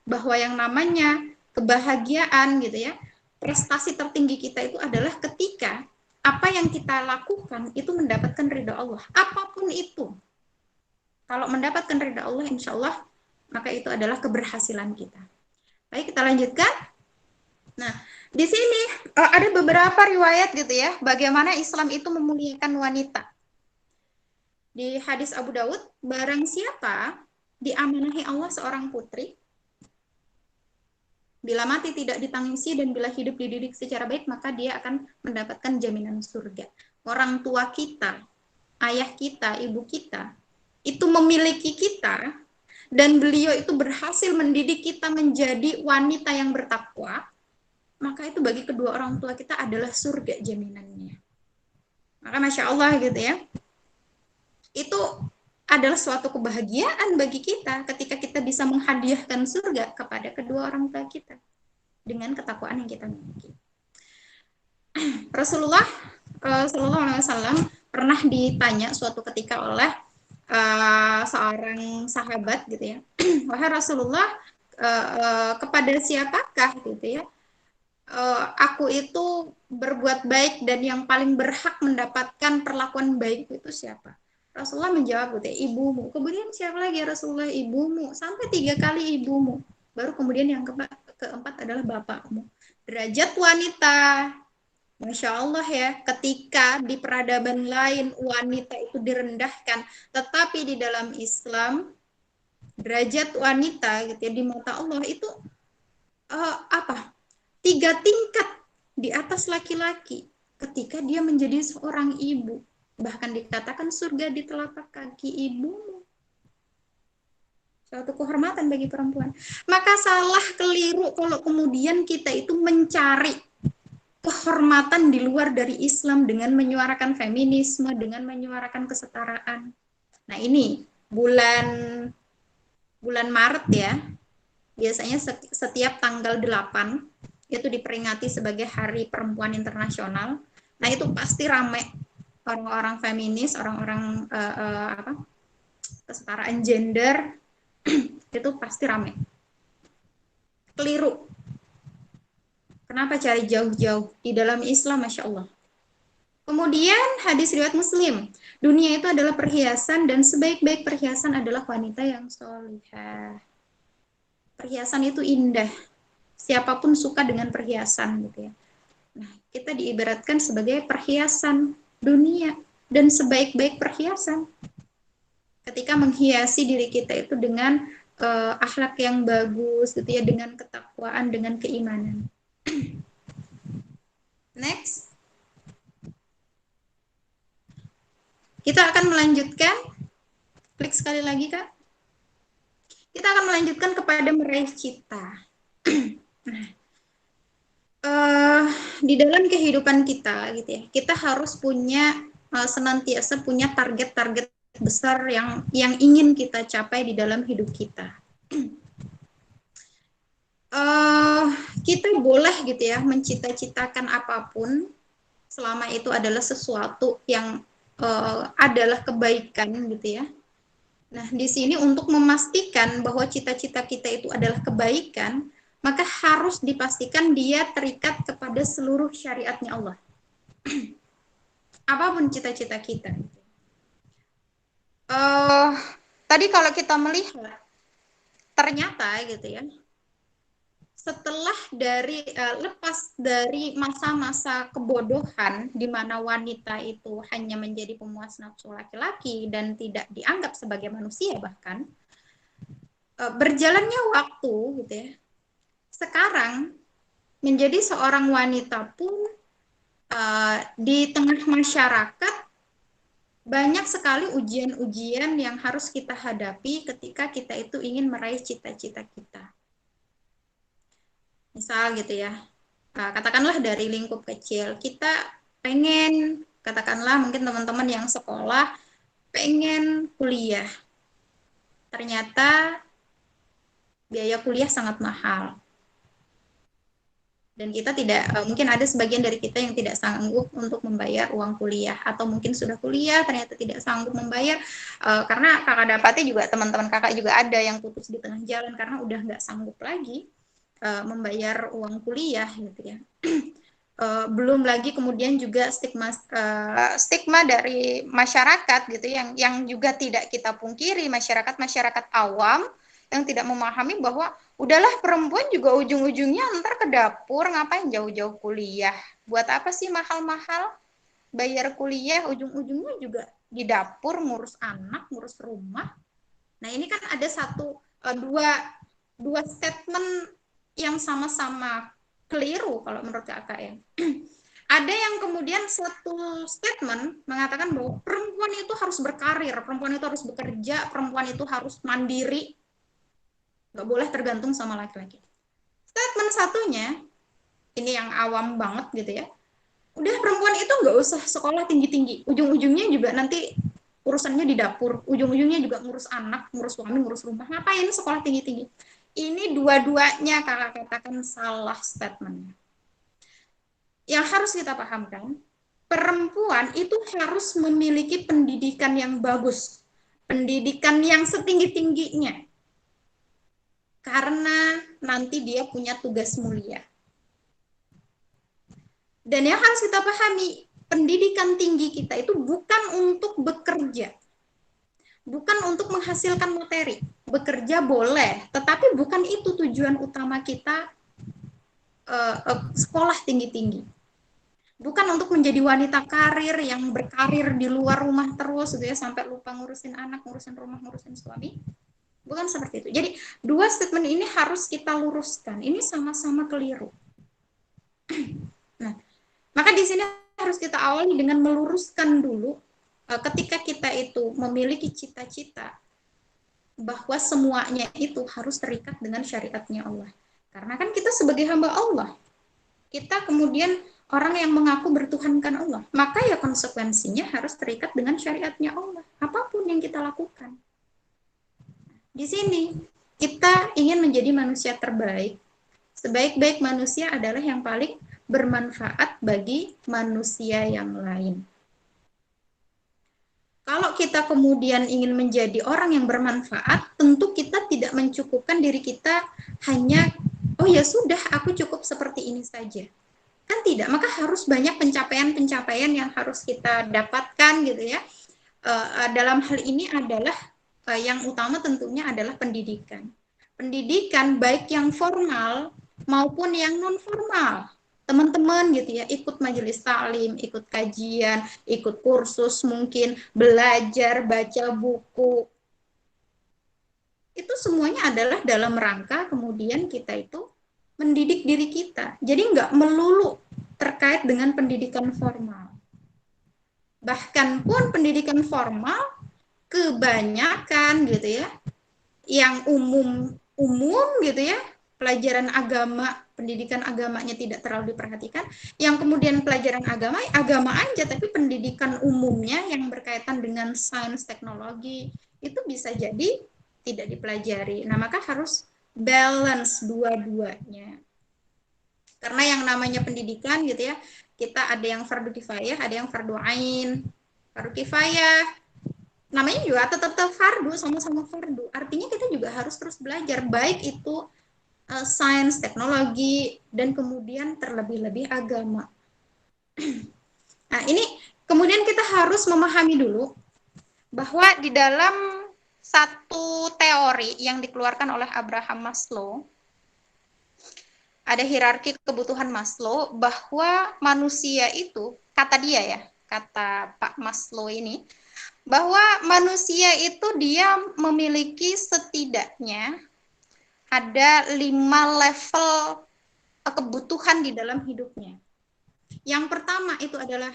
Speaker 4: Bahwa yang namanya kebahagiaan gitu ya, prestasi tertinggi kita itu adalah ketika apa yang kita lakukan itu mendapatkan ridha Allah. Apapun itu. Kalau mendapatkan ridha Allah, insya Allah, maka itu adalah keberhasilan kita. Baik, kita lanjutkan. Nah, di sini ada beberapa riwayat gitu ya, bagaimana Islam itu memuliakan wanita. Di hadis Abu Daud, barang siapa diamanahi Allah seorang putri, bila mati tidak ditangisi dan bila hidup dididik secara baik, maka dia akan mendapatkan jaminan surga. Orang tua kita, ayah kita, ibu kita, itu memiliki kita, dan beliau itu berhasil mendidik kita menjadi wanita yang bertakwa, maka itu bagi kedua orang tua kita adalah surga jaminannya. Maka Masya Allah gitu ya, itu adalah suatu kebahagiaan bagi kita ketika kita bisa menghadiahkan surga kepada kedua orang tua kita dengan ketakwaan yang kita miliki. Rasulullah SAW pernah ditanya suatu ketika oleh seorang sahabat gitu ya, wahai Rasulullah, kepada siapakah gitu ya aku itu berbuat baik dan yang paling berhak mendapatkan perlakuan baik itu siapa? Rasulullah menjawab, ibumu. Kemudian siapa lagi ya Rasulullah? Ibumu. Sampai 3 kali ibumu. Baru kemudian yang keempat adalah bapakmu. Derajat wanita. Masya Allah ya, ketika di peradaban lain wanita itu direndahkan, tetapi di dalam Islam derajat wanita gitu ya, di mata Allah itu 3 tingkat di atas laki-laki ketika dia menjadi seorang ibu. Bahkan dikatakan surga di telapak kaki ibumu. Suatu kehormatan bagi perempuan. Maka salah keliru kalau kemudian kita itu mencari kehormatan di luar dari Islam dengan menyuarakan feminisme, dengan menyuarakan kesetaraan. Nah ini bulan Maret ya, biasanya setiap tanggal 8 itu diperingati sebagai Hari Perempuan Internasional. Nah itu pasti ramai orang-orang feminis, orang-orang kesetaraan gender itu pasti ramai. Keliru. Kenapa cari jauh-jauh? Di dalam Islam, Masya Allah. Kemudian hadis riwayat Muslim, dunia itu adalah perhiasan dan sebaik-baik perhiasan adalah wanita yang solihah. Perhiasan itu indah. Siapapun suka dengan perhiasan gitu ya. Nah, kita diibaratkan sebagai perhiasan dunia dan sebaik-baik perhiasan. Ketika menghiasi diri kita itu dengan akhlak yang bagus gitu ya, dengan ketakwaan, dengan keimanan. Next. Kita akan melanjutkan. Klik sekali lagi, Kak. Kita akan melanjutkan kepada meraih cita. Di dalam kehidupan kita gitu ya, kita harus punya senantiasa punya target-target besar yang ingin kita capai di dalam hidup kita. Kita boleh gitu ya mencita-citakan apapun selama itu adalah sesuatu yang adalah kebaikan gitu ya. Nah, di sini untuk memastikan bahwa cita-cita kita itu adalah kebaikan, maka harus dipastikan dia terikat kepada seluruh syariatnya Allah. Apapun cita-cita kita. Tadi kalau kita melihat, ternyata gitu ya, setelah dari lepas dari masa-masa kebodohan di mana wanita itu hanya menjadi pemuas nafsu laki-laki dan tidak dianggap sebagai manusia, bahkan berjalannya waktu gitu ya, sekarang menjadi seorang wanita pun di tengah masyarakat banyak sekali ujian-ujian yang harus kita hadapi ketika kita itu ingin meraih cita-cita kita. Misal gitu ya, katakanlah dari lingkup kecil, kita pengen, katakanlah mungkin teman-teman yang sekolah pengen kuliah. Ternyata biaya kuliah sangat mahal. Dan kita tidak, mungkin ada sebagian dari kita yang tidak sanggup untuk membayar uang kuliah, atau mungkin sudah kuliah ternyata tidak sanggup membayar, karena kakak dapatnya juga teman-teman kakak juga ada yang putus di tengah jalan karena udah nggak sanggup lagi membayar uang kuliah gitu ya. Belum lagi kemudian juga stigma dari masyarakat gitu yang juga tidak kita pungkiri, masyarakat awam yang tidak memahami bahwa udahlah perempuan juga ujung-ujungnya ntar ke dapur, ngapain jauh-jauh kuliah, buat apa sih mahal-mahal bayar kuliah, ujung-ujungnya juga di dapur ngurus anak, ngurus rumah. Nah ini kan ada dua statement yang sama-sama keliru kalau menurut kakak ya. Ada yang kemudian satu statement mengatakan bahwa perempuan itu harus berkarir, perempuan itu harus bekerja, perempuan itu harus mandiri, nggak boleh tergantung sama laki-laki. Statement satunya, ini yang awam banget gitu ya, udah perempuan itu nggak usah sekolah tinggi-tinggi, ujung-ujungnya juga nanti urusannya di dapur, ujung-ujungnya juga ngurus anak, ngurus suami, ngurus rumah, ngapain sekolah tinggi-tinggi. Ini dua-duanya kakak katakan salah statementnya. Yang harus kita pahamkan, perempuan itu harus memiliki pendidikan yang bagus, pendidikan yang setinggi-tingginya, karena nanti dia punya tugas mulia. Dan yang harus kita pahami, pendidikan tinggi kita itu bukan untuk bekerja, bukan untuk menghasilkan materi. Bekerja boleh, tetapi bukan itu tujuan utama kita sekolah tinggi-tinggi. Bukan untuk menjadi wanita karir yang berkarir di luar rumah terus gitu ya, sampai lupa ngurusin anak, ngurusin rumah, ngurusin suami. Bukan seperti itu. Jadi dua statement ini harus kita luruskan. Ini sama-sama keliru. Nah, maka di sini harus kita awali dengan meluruskan dulu ketika kita itu memiliki cita-cita bahwa semuanya itu harus terikat dengan syariatnya Allah. Karena kan kita sebagai hamba Allah, kita kemudian orang yang mengaku bertuhankan Allah, maka ya konsekuensinya harus terikat dengan syariatnya Allah, apapun yang kita lakukan. Di sini kita ingin menjadi manusia terbaik. Sebaik-baik manusia adalah yang paling bermanfaat bagi manusia yang lain. Kalau kita kemudian ingin menjadi orang yang bermanfaat, tentu kita tidak mencukupkan diri kita hanya, oh ya sudah, aku cukup seperti ini saja. Kan tidak, maka harus banyak pencapaian-pencapaian yang harus kita dapatkan gitu ya. Dalam hal ini adalah yang utama tentunya adalah pendidikan. Pendidikan baik yang formal maupun yang non formal. Teman-teman gitu ya, ikut majelis taklim, ikut kajian, ikut kursus mungkin, belajar, baca buku. Itu semuanya adalah dalam rangka kemudian kita itu mendidik diri kita. Jadi nggak melulu terkait dengan pendidikan formal. Bahkan pun pendidikan formal kebanyakan gitu ya, yang umum gitu ya, pelajaran agama, pendidikan agamanya tidak terlalu diperhatikan, yang kemudian pelajaran agama aja, tapi pendidikan umumnya yang berkaitan dengan sains, teknologi, itu bisa jadi tidak dipelajari. Nah, maka harus balance dua-duanya. Karena yang namanya pendidikan gitu ya, kita ada yang fardu kifayah, ada yang fardu ain. Fardu kifayah namanya juga tetap fardu, sama-sama fardu. Artinya kita juga harus terus belajar, baik itu sains, teknologi, dan kemudian terlebih-lebih agama. Nah, ini kemudian kita harus memahami dulu bahwa di dalam satu teori yang dikeluarkan oleh Abraham Maslow, ada hierarki kebutuhan Maslow, bahwa manusia itu, kata dia ya, kata Pak Maslow ini, bahwa manusia itu dia memiliki setidaknya ada 5 level kebutuhan di dalam hidupnya. Yang pertama itu adalah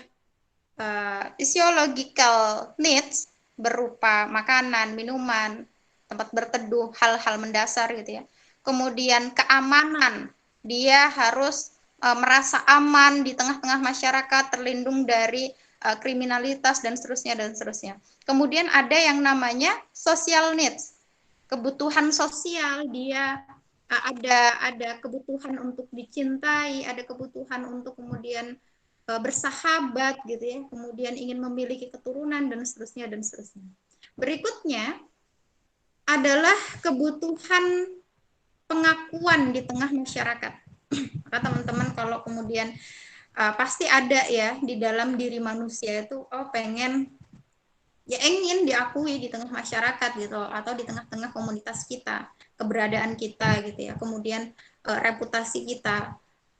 Speaker 4: physiological needs, berupa makanan, minuman, tempat berteduh, hal-hal mendasar gitu ya. Kemudian keamanan, dia harus merasa aman di tengah-tengah masyarakat, terlindung dari kriminalitas dan seterusnya dan seterusnya. Kemudian ada yang namanya social needs, kebutuhan sosial, dia ada kebutuhan untuk dicintai, ada kebutuhan untuk kemudian bersahabat gitu ya, kemudian ingin memiliki keturunan dan seterusnya dan seterusnya. Berikutnya adalah kebutuhan pengakuan di tengah masyarakat. Maka teman-teman kalau kemudian pasti ada ya di dalam diri manusia itu pengen ya ingin diakui di tengah masyarakat gitu, atau di tengah-tengah komunitas kita, keberadaan kita gitu ya, kemudian reputasi kita.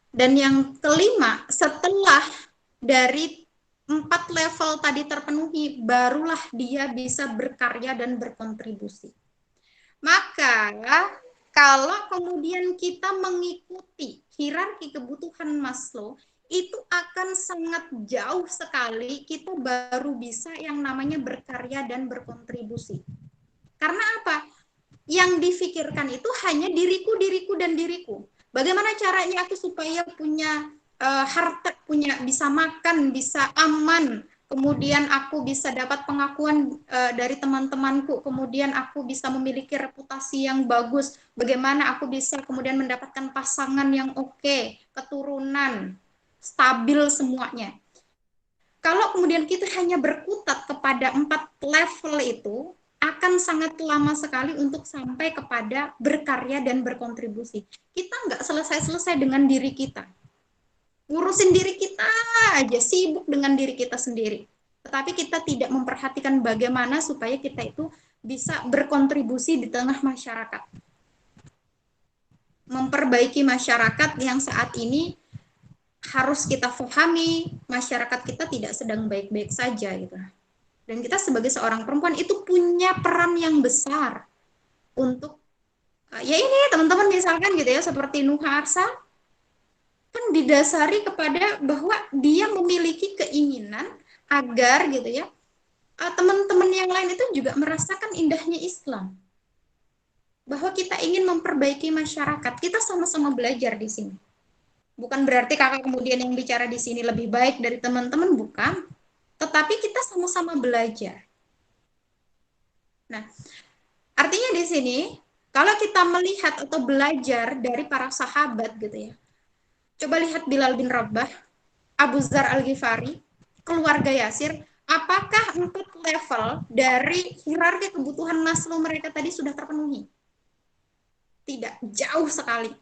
Speaker 4: Dan yang kelima, setelah dari 4 level tadi terpenuhi, barulah dia bisa berkarya dan berkontribusi. Maka kalau kemudian kita mengikuti hierarki kebutuhan Maslow, itu akan sangat jauh sekali kita baru bisa yang namanya berkarya dan berkontribusi. Karena apa? Yang difikirkan itu hanya diriku, diriku, dan diriku. Bagaimana caranya aku supaya punya harta, punya bisa makan, bisa aman, kemudian aku bisa dapat pengakuan dari teman-temanku, kemudian aku bisa memiliki reputasi yang bagus, bagaimana aku bisa kemudian mendapatkan pasangan yang oke, keturunan, stabil semuanya. Kalau kemudian kita hanya berkutat kepada 4 level itu, akan sangat lama sekali untuk sampai kepada berkarya dan berkontribusi. Kita nggak selesai-selesai dengan diri kita. Ngurusin diri kita aja, sibuk dengan diri kita sendiri. Tetapi kita tidak memperhatikan bagaimana supaya kita itu bisa berkontribusi di tengah masyarakat. Memperbaiki masyarakat yang saat ini harus kita pahami, masyarakat kita tidak sedang baik-baik saja gitu. Dan kita sebagai seorang perempuan itu punya peran yang besar untuk ya ini teman-teman misalkan gitu ya, seperti Nuha Arsa kan didasari kepada bahwa dia memiliki keinginan agar gitu ya teman-teman yang lain itu juga merasakan indahnya Islam. Bahwa kita ingin memperbaiki masyarakat, kita sama-sama belajar di sini. Bukan berarti kakak kemudian yang bicara di sini lebih baik dari teman-teman, bukan. Tetapi kita sama-sama belajar. Nah, artinya di sini, kalau kita melihat atau belajar dari para sahabat gitu ya, coba lihat Bilal bin Rabah, Abu Dzar Al-Ghifari, keluarga Yasir, apakah 4 level dari hierarki kebutuhan Maslow mereka tadi sudah terpenuhi? Tidak, jauh sekali.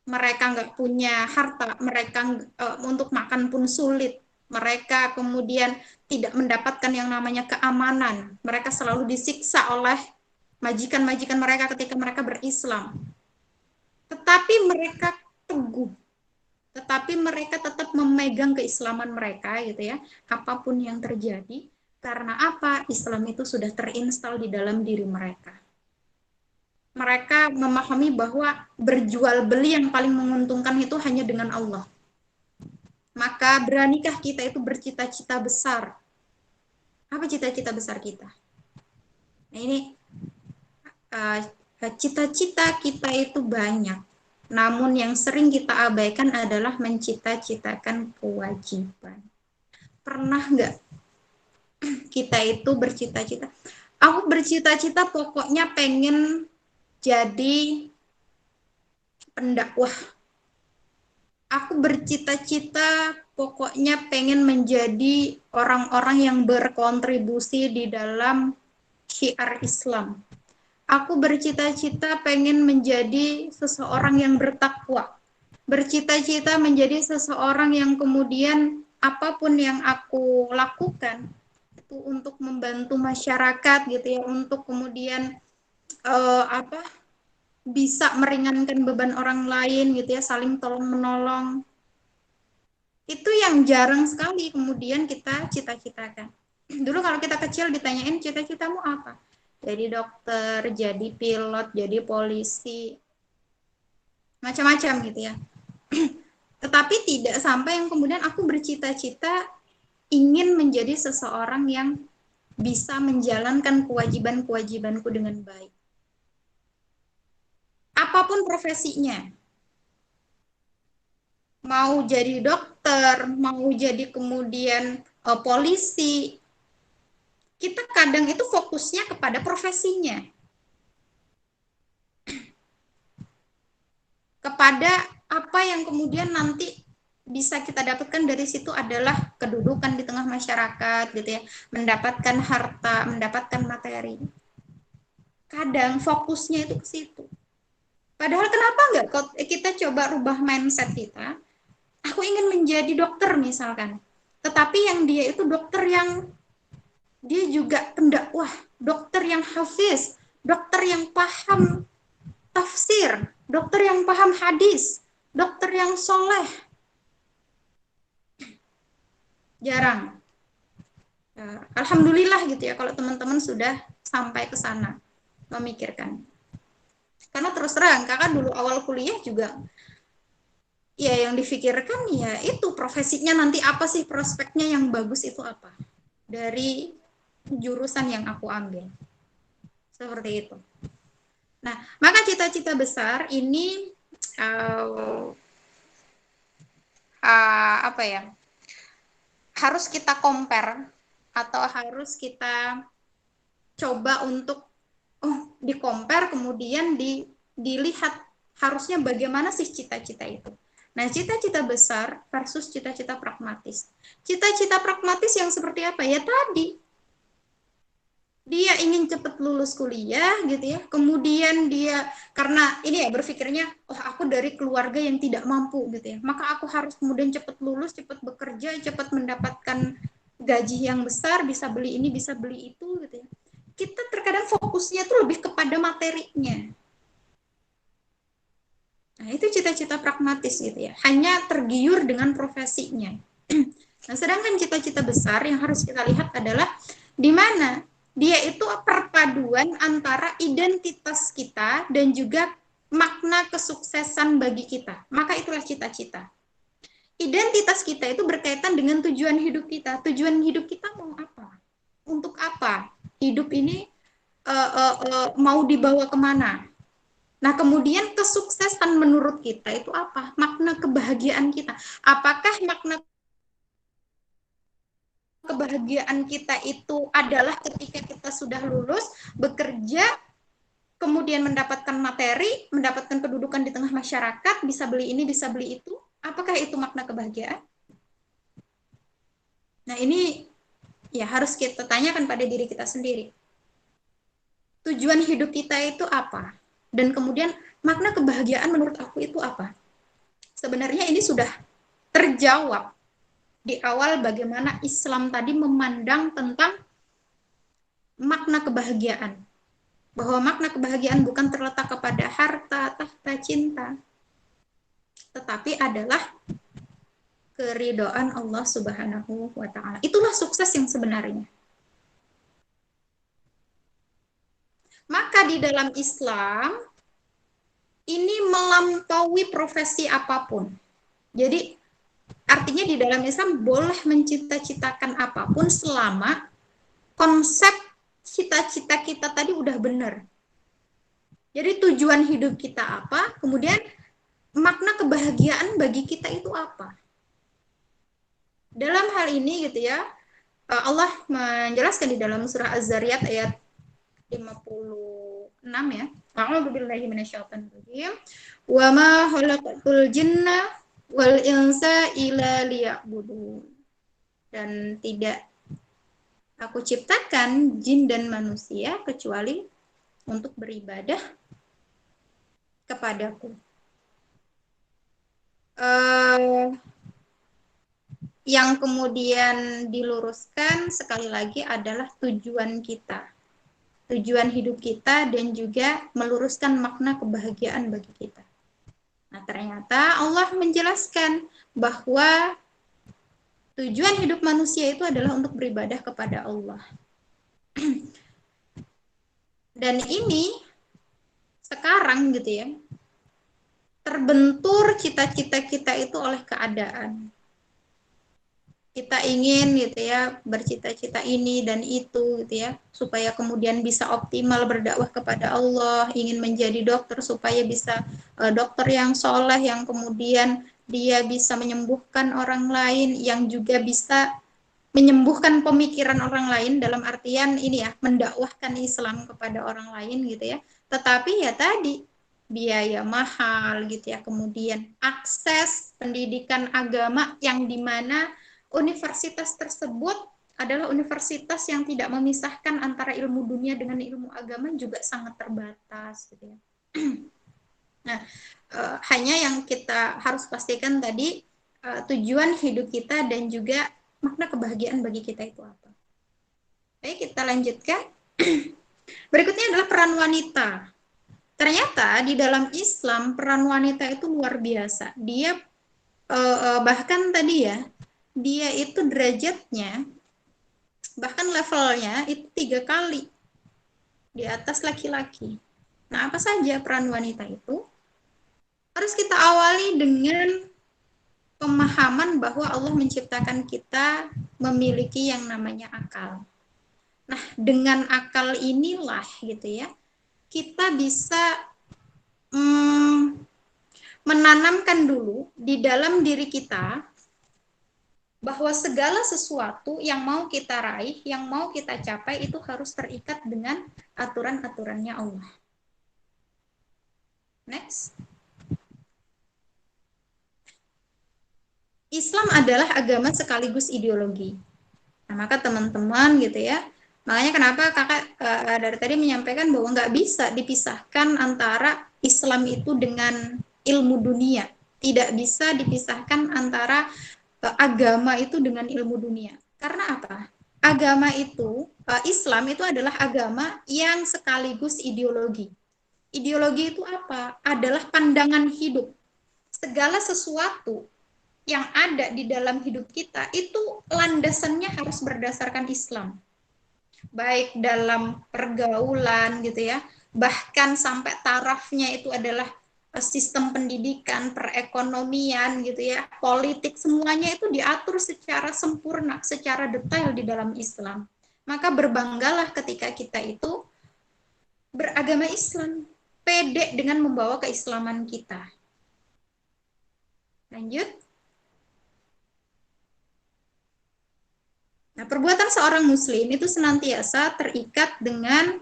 Speaker 4: Mereka nggak punya harta, mereka untuk makan pun sulit, mereka kemudian tidak mendapatkan yang namanya keamanan, mereka selalu disiksa oleh majikan-majikan mereka ketika mereka berislam. Tetapi mereka teguh, tetapi mereka tetap memegang keislaman mereka gitu ya, apapun yang terjadi. Karena apa? Islam itu sudah terinstal di dalam diri mereka. Mereka memahami bahwa berjual beli yang paling menguntungkan itu hanya dengan Allah. Maka beranikah kita itu bercita-cita besar? Apa cita-cita besar kita? Nah ini cita-cita kita itu banyak. Namun yang sering kita abaikan adalah mencita-citakan kewajiban. Pernah nggak kita itu bercita-cita? Aku bercita-cita pokoknya pengen jadi pendakwah. aku bercita-cita pokoknya pengen menjadi orang-orang yang berkontribusi di dalam syiar Islam. Aku bercita-cita pengen menjadi seseorang yang bertakwa. Bercita-cita menjadi seseorang yang kemudian apapun yang aku lakukan itu untuk membantu masyarakat gitu ya, untuk kemudian bisa meringankan beban orang lain gitu ya, saling tolong menolong. Itu yang jarang sekali kemudian kita cita-citakan. Dulu kalau kita kecil ditanyain cita-citamu apa? Jadi dokter, jadi pilot, jadi polisi, macam-macam gitu ya. Tetapi tidak sampai yang kemudian aku bercita-cita ingin menjadi seseorang yang bisa menjalankan kewajiban-kewajibanku dengan baik. Apapun profesinya, mau jadi dokter, mau jadi kemudian polisi, kita kadang itu fokusnya kepada profesinya. Kepada apa yang kemudian nanti bisa kita dapatkan dari situ adalah kedudukan di tengah masyarakat gitu ya, mendapatkan harta, mendapatkan materi. Kadang fokusnya itu ke situ. Padahal kenapa enggak kita coba rubah mindset kita? Aku ingin menjadi dokter misalkan. Tetapi yang dia itu dokter yang dia juga pendakwah, dokter yang hafiz, dokter yang paham tafsir, dokter yang paham hadis, dokter yang soleh. Jarang. Alhamdulillah gitu ya kalau teman-teman sudah sampai ke sana memikirkan. Karena terus terang, kakak dulu awal kuliah juga ya yang difikirkan ya itu profesinya nanti apa sih, prospeknya yang bagus itu apa dari jurusan yang aku ambil. Seperti itu. Nah, maka cita-cita besar ini apa ya? Harus kita compare atau harus kita coba untuk di-compare kemudian dilihat harusnya bagaimana sih cita-cita itu. Nah, cita-cita besar versus cita-cita pragmatis. Cita-cita pragmatis yang seperti apa? Ya tadi, dia ingin cepat lulus kuliah gitu ya, kemudian dia karena ini ya berpikirnya, aku dari keluarga yang tidak mampu gitu ya, maka aku harus kemudian cepat lulus, cepat bekerja, cepat mendapatkan gaji yang besar, bisa beli ini, bisa beli itu gitu ya. Kita terkadang fokusnya tuh lebih kepada materinya. Nah, itu cita-cita pragmatis gitu ya, hanya tergiur dengan profesinya. Nah, sedangkan cita-cita besar yang harus kita lihat adalah di mana dia itu perpaduan antara identitas kita dan juga makna kesuksesan bagi kita. Maka itulah cita-cita. Identitas kita itu berkaitan dengan tujuan hidup kita. Tujuan hidup kita mau apa? Untuk apa? Hidup ini mau dibawa kemana? Nah, kemudian kesuksesan menurut kita itu apa? Makna kebahagiaan kita. Apakah makna kebahagiaan kita itu adalah ketika kita sudah lulus, bekerja, kemudian mendapatkan materi, mendapatkan kedudukan di tengah masyarakat, bisa beli ini, bisa beli itu? Apakah itu makna kebahagiaan? Nah, ini ya harus kita tanyakan pada diri kita sendiri. Tujuan hidup kita itu apa? Dan kemudian makna kebahagiaan menurut aku itu apa? Sebenarnya ini sudah terjawab di awal bagaimana Islam tadi memandang tentang makna kebahagiaan. Bahwa makna kebahagiaan bukan terletak kepada harta, tahta, cinta, tetapi adalah keridhaan Allah Subhanahu wa Ta'ala. Itulah sukses yang sebenarnya. Maka di dalam Islam ini melampaui profesi apapun. Jadi artinya di dalam Islam boleh mencita-citakan apapun selama konsep cita-cita kita tadi udah benar. Jadi tujuan hidup kita apa, kemudian makna kebahagiaan bagi kita itu apa. Dalam hal ini gitu ya, Allah menjelaskan di dalam surah Az-Zariyat ayat 56 ya. A'udzubillahi minasyaitonir rajim. Wa ma khalaqatul jinna wal insa ila liya'budun. Dan tidak aku ciptakan jin dan manusia kecuali untuk beribadah kepadaku. Yang kemudian diluruskan sekali lagi adalah tujuan kita, tujuan hidup kita, dan juga meluruskan makna kebahagiaan bagi kita. Nah, ternyata Allah menjelaskan bahwa tujuan hidup manusia itu adalah untuk beribadah kepada Allah. Dan ini sekarang gitu ya, terbentur cita-cita kita itu oleh keadaan. Kita ingin gitu ya, bercita-cita ini dan itu gitu ya, supaya kemudian bisa optimal berdakwah kepada Allah, ingin menjadi dokter supaya bisa dokter yang soleh, yang kemudian dia bisa menyembuhkan orang lain, yang juga bisa menyembuhkan pemikiran orang lain, dalam artian ini ya, mendakwahkan Islam kepada orang lain gitu ya. Tetapi ya tadi, biaya mahal gitu ya, kemudian akses pendidikan agama yang dimana universitas tersebut adalah universitas yang tidak memisahkan antara ilmu dunia dengan ilmu agama juga sangat terbatas gitu ya. Nah, hanya yang kita harus pastikan tadi, tujuan hidup kita dan juga makna kebahagiaan bagi kita itu apa. Baik, kita lanjutkan. Berikutnya adalah peran wanita. Ternyata di dalam Islam peran wanita itu luar biasa. Dia bahkan tadi ya, dia itu derajatnya, bahkan levelnya itu 3 kali di atas laki-laki. Nah, apa saja peran wanita itu? Harus kita awali dengan pemahaman bahwa Allah menciptakan kita memiliki yang namanya akal. Nah, dengan akal inilah gitu ya, kita bisa menanamkan dulu di dalam diri kita bahwa segala sesuatu yang mau kita raih, yang mau kita capai itu harus terikat dengan aturan-aturannya Allah. Next. Islam adalah agama sekaligus ideologi. Nah, maka teman-teman gitu ya, makanya kenapa kakak dari tadi menyampaikan bahwa nggak bisa dipisahkan antara Islam itu dengan ilmu dunia. Tidak bisa dipisahkan antara agama itu dengan ilmu dunia. Karena apa? Agama itu, Islam itu adalah agama yang sekaligus ideologi. Ideologi itu apa? Adalah pandangan hidup. Segala sesuatu yang ada di dalam hidup kita itu landasannya harus berdasarkan Islam. Baik dalam pergaulan gitu ya, bahkan sampai tarafnya itu adalah sistem pendidikan, perekonomian gitu ya, politik, semuanya itu diatur secara sempurna, secara detail di dalam Islam. Maka berbanggalah ketika kita itu beragama Islam, pede dengan membawa keislaman kita. Lanjut. Nah, perbuatan seorang muslim itu senantiasa terikat dengan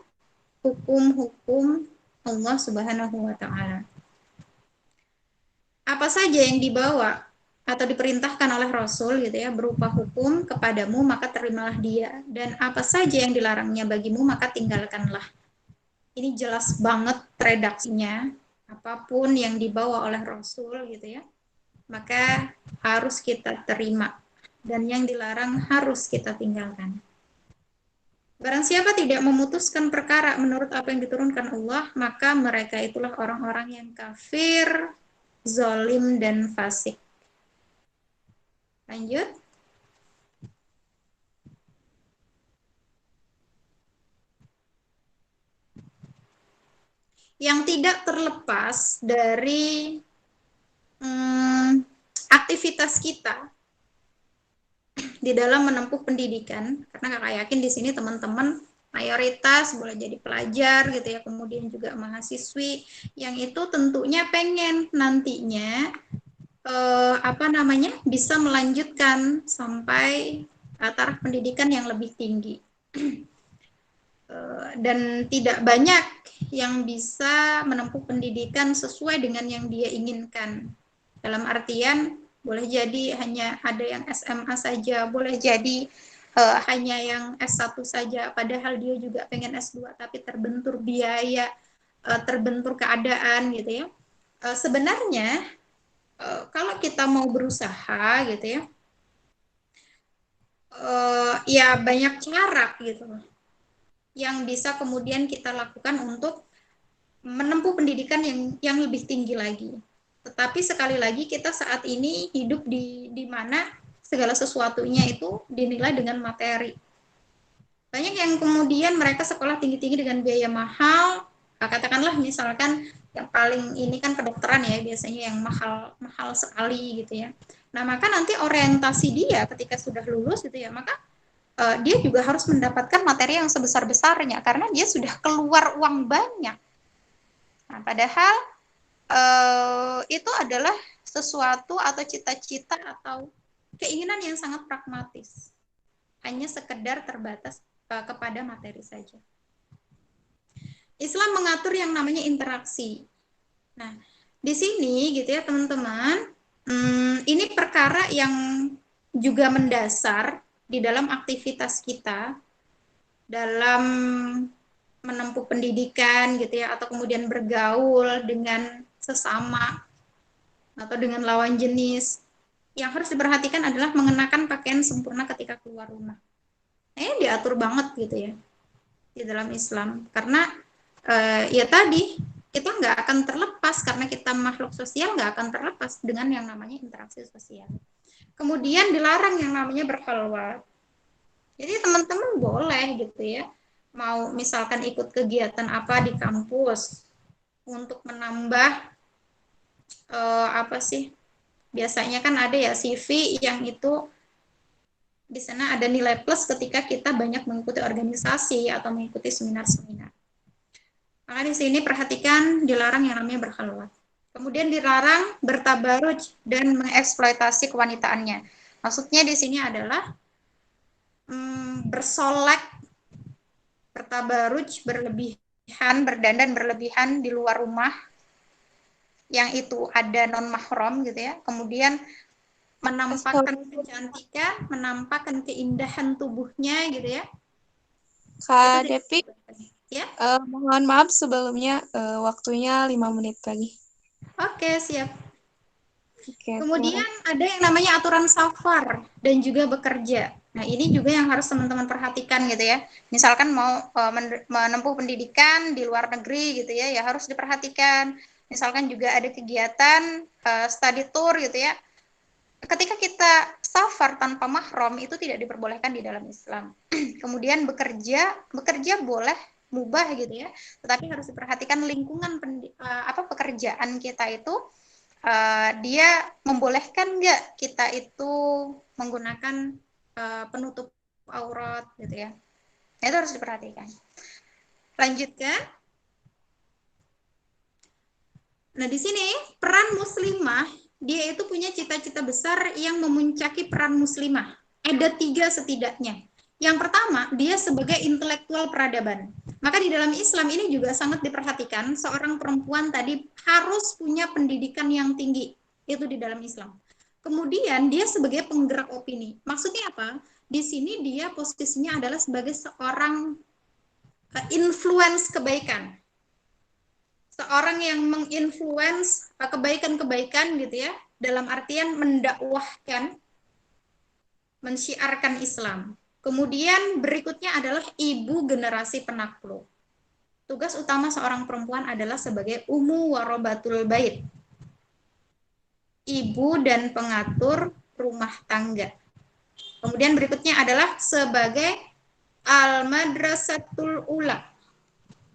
Speaker 4: hukum-hukum Allah Subhanahu wa taala. Apa saja yang dibawa atau diperintahkan oleh Rasul gitu ya, berupa hukum kepadamu, maka terimalah dia, dan apa saja yang dilarangnya bagimu, maka tinggalkanlah. Ini jelas banget redaksinya. Apapun yang dibawa oleh Rasul gitu ya, maka harus kita terima. Dan yang dilarang harus kita tinggalkan. Barang siapa tidak memutuskan perkara menurut apa yang diturunkan Allah, maka mereka itulah orang-orang yang kafir, zalim, dan fasik. Lanjut. Yang tidak terlepas dari aktivitas kita di dalam menempuh pendidikan, karena kakak yakin di sini teman-teman mayoritas boleh jadi pelajar gitu ya, kemudian juga mahasiswi yang itu tentunya pengen nantinya bisa melanjutkan sampai taraf pendidikan yang lebih tinggi. Dan tidak banyak yang bisa menempuh pendidikan sesuai dengan yang dia inginkan. Dalam artian boleh jadi hanya ada yang SMA saja, boleh jadi hanya yang S1 saja, padahal dia juga pengen S2, tapi terbentur biaya, terbentur keadaan gitu ya. Sebenarnya kalau kita mau berusaha gitu ya, ya banyak cara gitu yang bisa kemudian kita lakukan untuk menempuh pendidikan yang lebih tinggi lagi. Tetapi sekali lagi kita saat ini hidup di mana segala sesuatunya itu dinilai dengan materi. Banyak yang kemudian mereka sekolah tinggi-tinggi dengan biaya mahal, katakanlah misalkan yang paling ini kan kedokteran ya, biasanya yang mahal sekali gitu ya. Nah, maka nanti orientasi dia ketika sudah lulus gitu ya, maka dia juga harus mendapatkan materi yang sebesar-besarnya karena dia sudah keluar uang banyak. Nah, padahal itu adalah sesuatu atau cita-cita atau keinginan yang sangat pragmatis. Hanya sekedar terbatas kepada materi saja. Islam mengatur yang namanya interaksi. Nah, di sini gitu ya teman-teman, ini perkara yang juga mendasar di dalam aktivitas kita dalam menempuh pendidikan gitu ya, atau kemudian bergaul dengan sesama atau dengan lawan jenis. Yang harus diperhatikan adalah mengenakan pakaian sempurna ketika keluar rumah. Diatur banget gitu ya di dalam Islam, karena ya tadi kita nggak akan terlepas, karena kita makhluk sosial, nggak akan terlepas dengan yang namanya interaksi sosial. Kemudian dilarang yang namanya berkhalwat. Jadi teman-teman boleh gitu ya, mau misalkan ikut kegiatan apa di kampus untuk menambah apa sih, biasanya kan ada ya CV yang itu di sana ada nilai plus ketika kita banyak mengikuti organisasi atau mengikuti seminar-seminar. Maka di sini perhatikan dilarang yang namanya berkhalwat. Kemudian dilarang bertabaruj dan mengeksploitasi kewanitaannya. Maksudnya di sini adalah bersolek, bertabaruj, berlebihan, berdandan berlebihan di luar rumah, yang itu ada non mahram gitu ya. Kemudian menampakkan kecantikan, menampakkan keindahan tubuhnya gitu ya.
Speaker 5: Kak Depi,
Speaker 4: ya.
Speaker 5: Mohon maaf sebelumnya, waktunya 5 menit lagi.
Speaker 4: Oke, siap.
Speaker 5: Oke,
Speaker 4: Kemudian ada yang namanya aturan safar dan juga bekerja. Nah, ini juga yang harus teman-teman perhatikan gitu ya. Misalkan mau menempuh pendidikan di luar negeri gitu ya, ya harus diperhatikan. Misalkan juga ada kegiatan study tour gitu ya. Ketika kita safar tanpa mahram itu tidak diperbolehkan di dalam Islam. Kemudian bekerja boleh mubah gitu ya, tetapi harus diperhatikan lingkungan pekerjaan kita itu dia membolehkan nggak kita itu menggunakan penutup aurat gitu ya. Itu harus diperhatikan. Lanjutkan. Nah, di sini peran muslimah, dia itu punya cita-cita besar yang memuncaki peran muslimah. Ada 3 setidaknya. Yang pertama, dia sebagai intelektual peradaban. Maka di dalam Islam ini juga sangat diperhatikan, seorang perempuan tadi harus punya pendidikan yang tinggi. Itu di dalam Islam. Kemudian dia sebagai penggerak opini. Maksudnya apa? Di sini dia posisinya adalah sebagai seorang influence kebaikan. Seorang yang menginfluence kebaikan-kebaikan gitu ya, dalam artian mendakwahkan, mensyiarkan Islam. Kemudian berikutnya adalah ibu generasi penakluk. Tugas utama seorang perempuan adalah sebagai ummu warobatul bait, ibu dan pengatur rumah tangga. Kemudian berikutnya adalah sebagai al-madrasatul ula,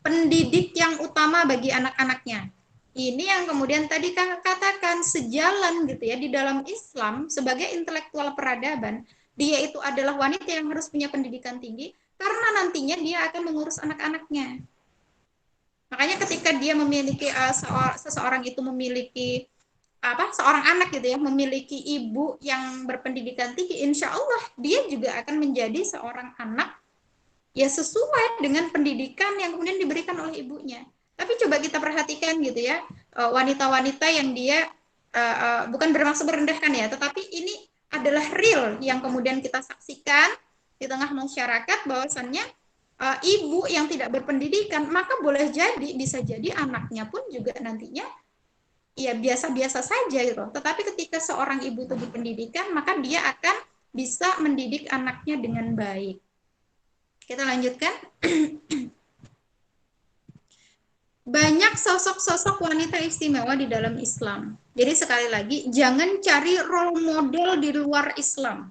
Speaker 4: pendidik yang utama bagi anak-anaknya. Ini yang kemudian tadi Kakak katakan sejalan gitu ya, di dalam Islam sebagai intelektual peradaban, dia itu adalah wanita yang harus punya pendidikan tinggi karena nantinya dia akan mengurus anak-anaknya. Makanya ketika dia memiliki seseorang itu memiliki seorang anak gitu ya, memiliki ibu yang berpendidikan tinggi, insya Allah dia juga akan menjadi seorang anak ya sesuai dengan pendidikan yang kemudian diberikan oleh ibunya. Tapi coba kita perhatikan gitu ya, wanita-wanita yang dia bukan bermaksud merendahkan ya, tetapi ini adalah real yang kemudian kita saksikan di tengah masyarakat bahwasannya ibu yang tidak berpendidikan, maka boleh jadi, bisa jadi anaknya pun juga nantinya ya biasa-biasa saja gitu. Tetapi ketika seorang ibu itu berpendidikan, maka dia akan bisa mendidik anaknya dengan baik. Kita lanjutkan. Banyak sosok-sosok wanita istimewa di dalam Islam. Jadi sekali lagi, jangan cari role model di luar Islam.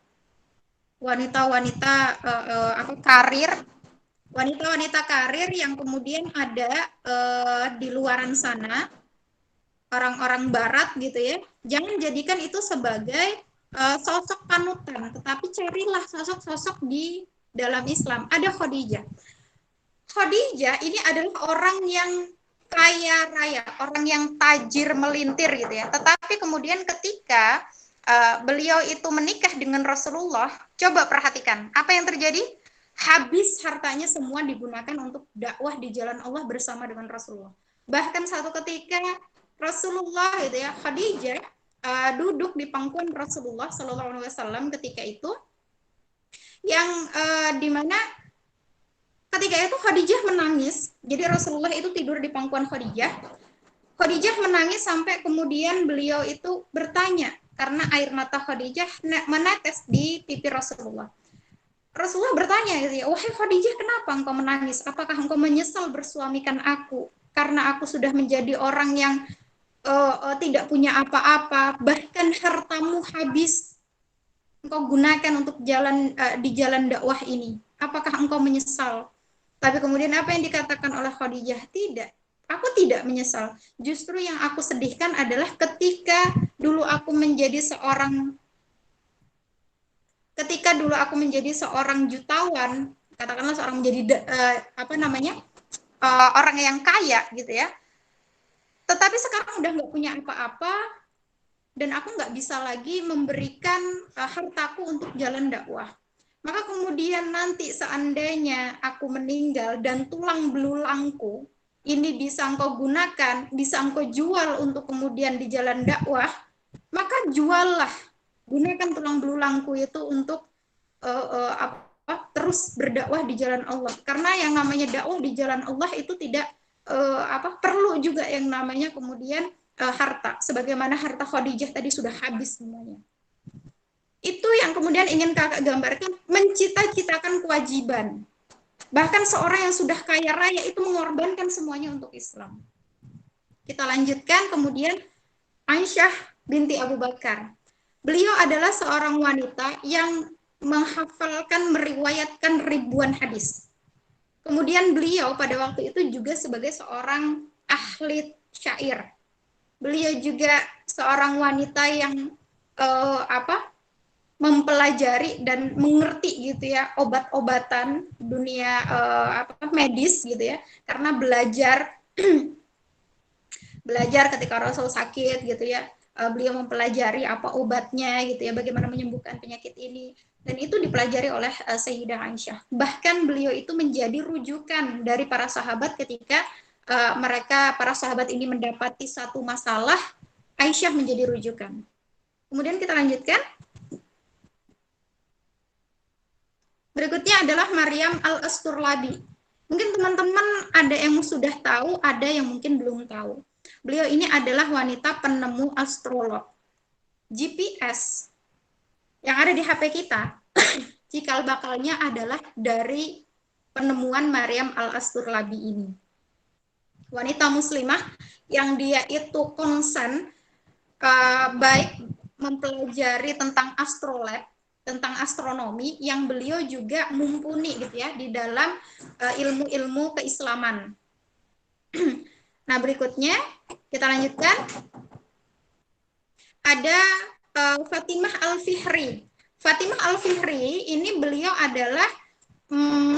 Speaker 4: Wanita-wanita karir, wanita-wanita karir yang kemudian ada di luaran sana, orang-orang Barat gitu ya. Jangan jadikan itu sebagai sosok panutan, tetapi carilah sosok-sosok di dalam Islam. Ada Khadijah. Khadijah ini adalah orang yang kaya raya, orang yang tajir melintir gitu ya. Tetapi kemudian ketika beliau itu menikah dengan Rasulullah, coba perhatikan apa yang terjadi. Habis hartanya semua digunakan untuk dakwah di jalan Allah bersama dengan Rasulullah. Bahkan satu ketika Rasulullah gitu ya, Khadijah duduk di pangkuan Rasulullah Shallallahu Alaihi Wasallam ketika itu, yang dimana ketika itu Khadijah menangis. Jadi Rasulullah itu tidur di pangkuan Khadijah. Khadijah menangis sampai kemudian beliau itu bertanya karena air mata Khadijah menetes di pipi Rasulullah. Rasulullah bertanya gitu ya, wahai Khadijah, kenapa engkau menangis? Apakah engkau menyesal bersuamikan aku karena aku sudah menjadi orang yang tidak punya apa-apa, bahkan hartamu habis engkau gunakan untuk jalan di jalan dakwah ini. Apakah engkau menyesal? Tapi kemudian apa yang dikatakan oleh Khadijah? Tidak, aku tidak menyesal. Justru yang aku sedihkan adalah ketika dulu aku menjadi seorang jutawan, katakanlah seorang menjadi orang yang kaya gitu ya. Tetapi sekarang udah nggak punya apa-apa dan aku nggak bisa lagi memberikan hartaku untuk jalan dakwah. Maka kemudian nanti seandainya aku meninggal dan tulang belulangku ini bisa engkau gunakan, bisa engkau jual untuk kemudian di jalan dakwah, maka juallah, gunakan tulang belulangku itu untuk terus berdakwah di jalan Allah. Karena yang namanya dakwah di jalan Allah itu tidak perlu juga yang namanya kemudian harta, sebagaimana harta Khadijah tadi sudah habis semuanya. Itu yang kemudian ingin kakak gambarkan, mencita-citakan kewajiban. Bahkan seorang yang sudah kaya raya itu mengorbankan semuanya untuk Islam. Kita lanjutkan, kemudian Aisyah binti Abu Bakar. Beliau adalah seorang wanita yang menghafalkan, meriwayatkan ribuan hadis. Kemudian beliau pada waktu itu juga sebagai seorang ahli syair. Beliau juga seorang wanita yang mempelajari dan mengerti gitu ya obat-obatan dunia medis gitu ya, karena belajar ketika Rasul sakit gitu ya, beliau mempelajari apa obatnya gitu ya, bagaimana menyembuhkan penyakit ini, dan itu dipelajari oleh Sayyidah Aisyah. Bahkan beliau itu menjadi rujukan dari para sahabat ketika para sahabat ini mendapati satu masalah, Aisyah menjadi rujukan. Kemudian kita lanjutkan. Berikutnya adalah Maryam al-Asturlabi. Mungkin teman-teman ada yang sudah tahu, ada yang mungkin belum tahu. Beliau ini adalah wanita penemu astrolog. GPS yang ada di HP kita, cikal bakalnya adalah dari penemuan Maryam al-Asturlabi ini. Wanita muslimah yang dia itu konsen baik mempelajari tentang astrolab, tentang astronomi, yang beliau juga mumpuni gitu ya di dalam ilmu-ilmu keislaman. Nah, berikutnya kita lanjutkan. Ada Fatimah Al-Fihri. Fatimah Al-Fihri ini beliau adalah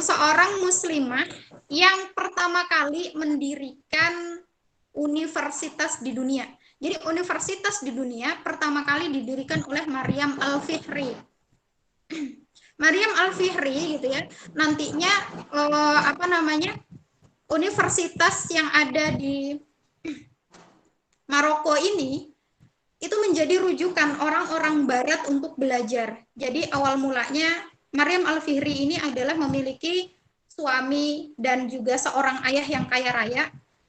Speaker 4: seorang muslimah yang pertama kali mendirikan universitas di dunia. Jadi universitas di dunia pertama kali didirikan oleh Maryam Al-Fihri. Maryam Al-Fihri gitu ya, nantinya universitas yang ada di Maroko ini itu menjadi rujukan orang-orang barat untuk belajar. Jadi awal mulanya Maryam Al-Fihri ini adalah memiliki suami dan juga seorang ayah yang kaya raya.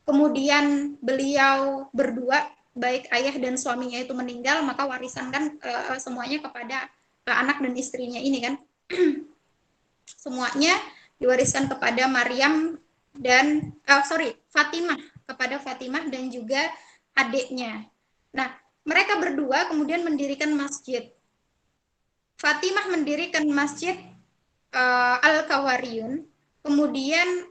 Speaker 4: Kemudian beliau berdua, baik ayah dan suaminya itu meninggal, maka warisan kan semuanya kepada anak dan istrinya ini kan. Semuanya diwariskan kepada Maryam dan Fatimah, kepada Fatimah dan juga adiknya. Nah, mereka berdua kemudian mendirikan masjid. Fatimah mendirikan masjid Al-Kawariyun, kemudian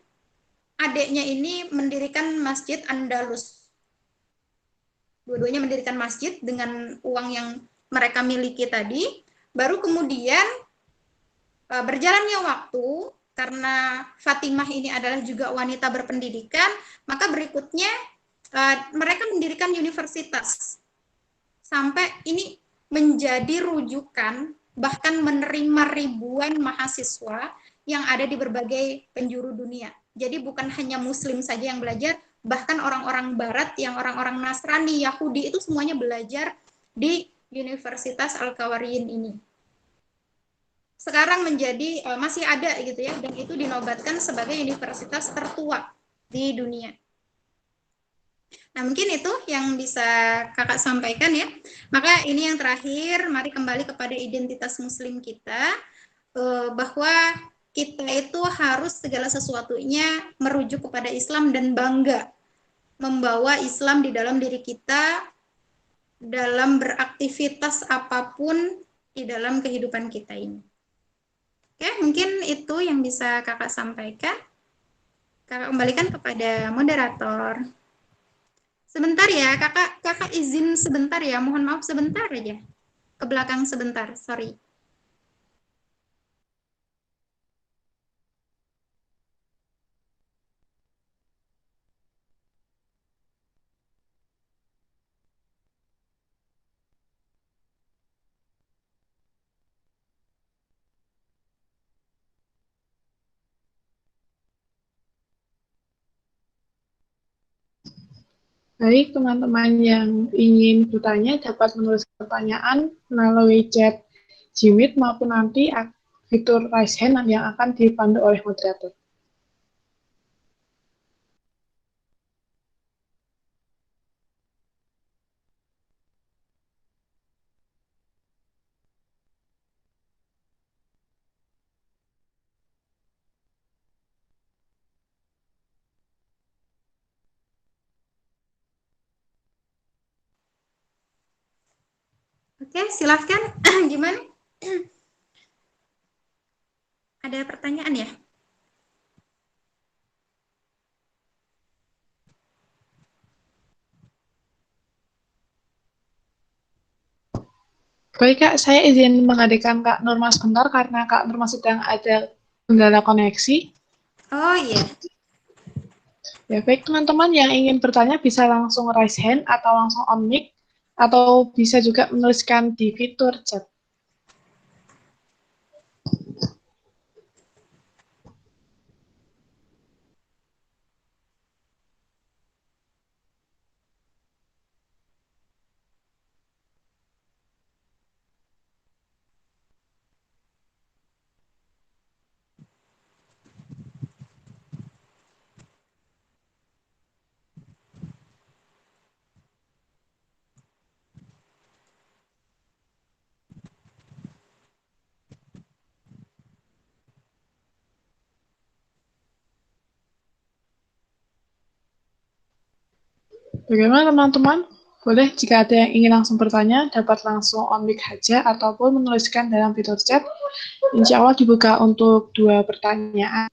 Speaker 4: adiknya ini mendirikan masjid Andalus. Dua-duanya mendirikan masjid dengan uang yang mereka miliki tadi. Baru kemudian berjalannya waktu, karena Fatimah ini adalah juga wanita berpendidikan, maka berikutnya mereka mendirikan universitas. Sampai ini menjadi rujukan, bahkan menerima ribuan mahasiswa yang ada di berbagai penjuru dunia. Jadi bukan hanya Muslim saja yang belajar, bahkan orang-orang Barat, yang orang-orang Nasrani, Yahudi, itu semuanya belajar di Universitas Al-Kawariyyin ini. Sekarang menjadi masih ada gitu ya, dan itu dinobatkan sebagai universitas tertua di dunia. Nah, mungkin itu yang bisa kakak sampaikan ya. Maka ini yang terakhir, mari kembali kepada identitas muslim kita, bahwa kita itu harus segala sesuatunya merujuk kepada Islam dan bangga membawa Islam di dalam diri kita dalam beraktivitas apapun di dalam kehidupan kita ini. Oke, mungkin itu yang bisa kakak sampaikan. Kakak kembalikan kepada moderator. Sebentar ya, kakak izin sebentar ya, mohon maaf sebentar aja. Ke belakang sebentar, sorry.
Speaker 1: Baik, teman-teman yang ingin bertanya dapat menulis pertanyaan melalui chat Jimit maupun nanti fitur raise hand yang akan dipandu oleh moderator.
Speaker 4: Oke, silahkan. Gimana? Ada pertanyaan ya?
Speaker 1: Baik Kak, saya izin menghadirkan Kak Nurma sebentar karena Kak Nurma sedang ada kendala koneksi.
Speaker 4: Oh iya.
Speaker 1: Ya, baik teman-teman yang ingin bertanya bisa langsung raise hand atau langsung on mic atau bisa juga menuliskan di fitur chat. Bagaimana teman-teman? Boleh jika ada yang ingin langsung bertanya, dapat langsung on mic saja ataupun menuliskan dalam fitur chat. Insya Allah dibuka untuk 2 pertanyaan.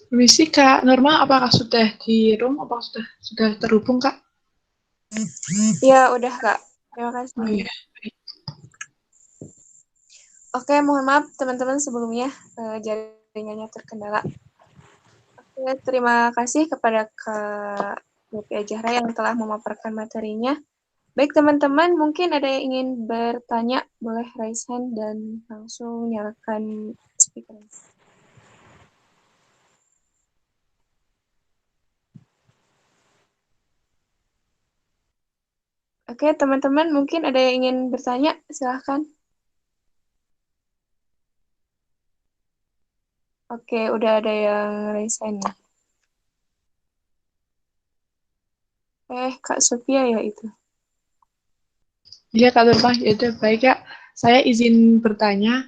Speaker 1: Permisi Kak Norma, apakah sudah di room? Apakah sudah terhubung Kak?
Speaker 5: Ya, udah Kak. Terima kasih.
Speaker 1: Oh iya.
Speaker 5: Oke, mohon maaf teman-teman sebelumnya jaringannya terkendala. Oke, terima kasih kepada Kak Lutfi Azhara yang telah memaparkan materinya. Baik teman-teman, mungkin ada yang ingin bertanya, boleh raise hand dan langsung nyalakan speaker. Oke, teman-teman, mungkin ada yang ingin bertanya, silahkan. Oke, udah ada yang raise hand nih. Kak Sophia ya itu.
Speaker 1: Iya Kak Nurmah, ya udah baik Kak. Saya izin bertanya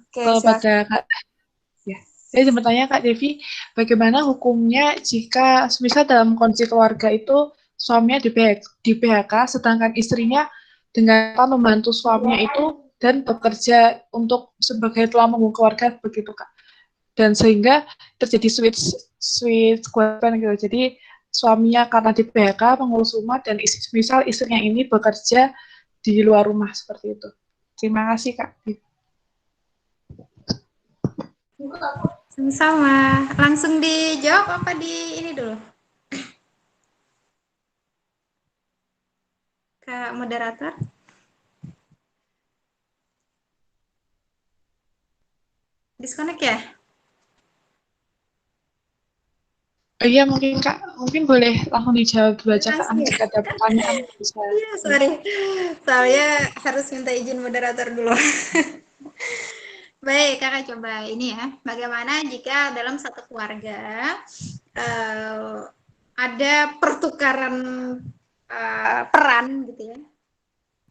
Speaker 5: Oke,
Speaker 1: kepada
Speaker 5: silahkan.
Speaker 1: Kak. Ya, saya izin bertanya Kak Devi, bagaimana hukumnya jika misal dalam kondisi keluarga itu suaminya di PHK, sedangkan istrinya dengan membantu suaminya itu dan bekerja untuk sebagai tulang punggung keluarga begitu Kak. Dan sehingga terjadi switch kewajiban gitu. Jadi suaminya karena di PHK mengurus rumah dan misal istrinya ini bekerja di luar rumah seperti itu. Terima kasih Kak.
Speaker 4: Sama. Langsung dijawab apa di ini dulu? Kak moderator. Disconnect ya?
Speaker 1: Iya mungkin Kak, mungkin boleh langsung dijawab dulu aja Kak.
Speaker 4: Langsung ya?
Speaker 1: Jika ada pertanyaan bisa.
Speaker 4: Iya, sorry. Soalnya harus minta izin moderator dulu. Baik, Kakak coba ini ya. Bagaimana jika dalam satu keluarga ada pertukaran peran gitu ya.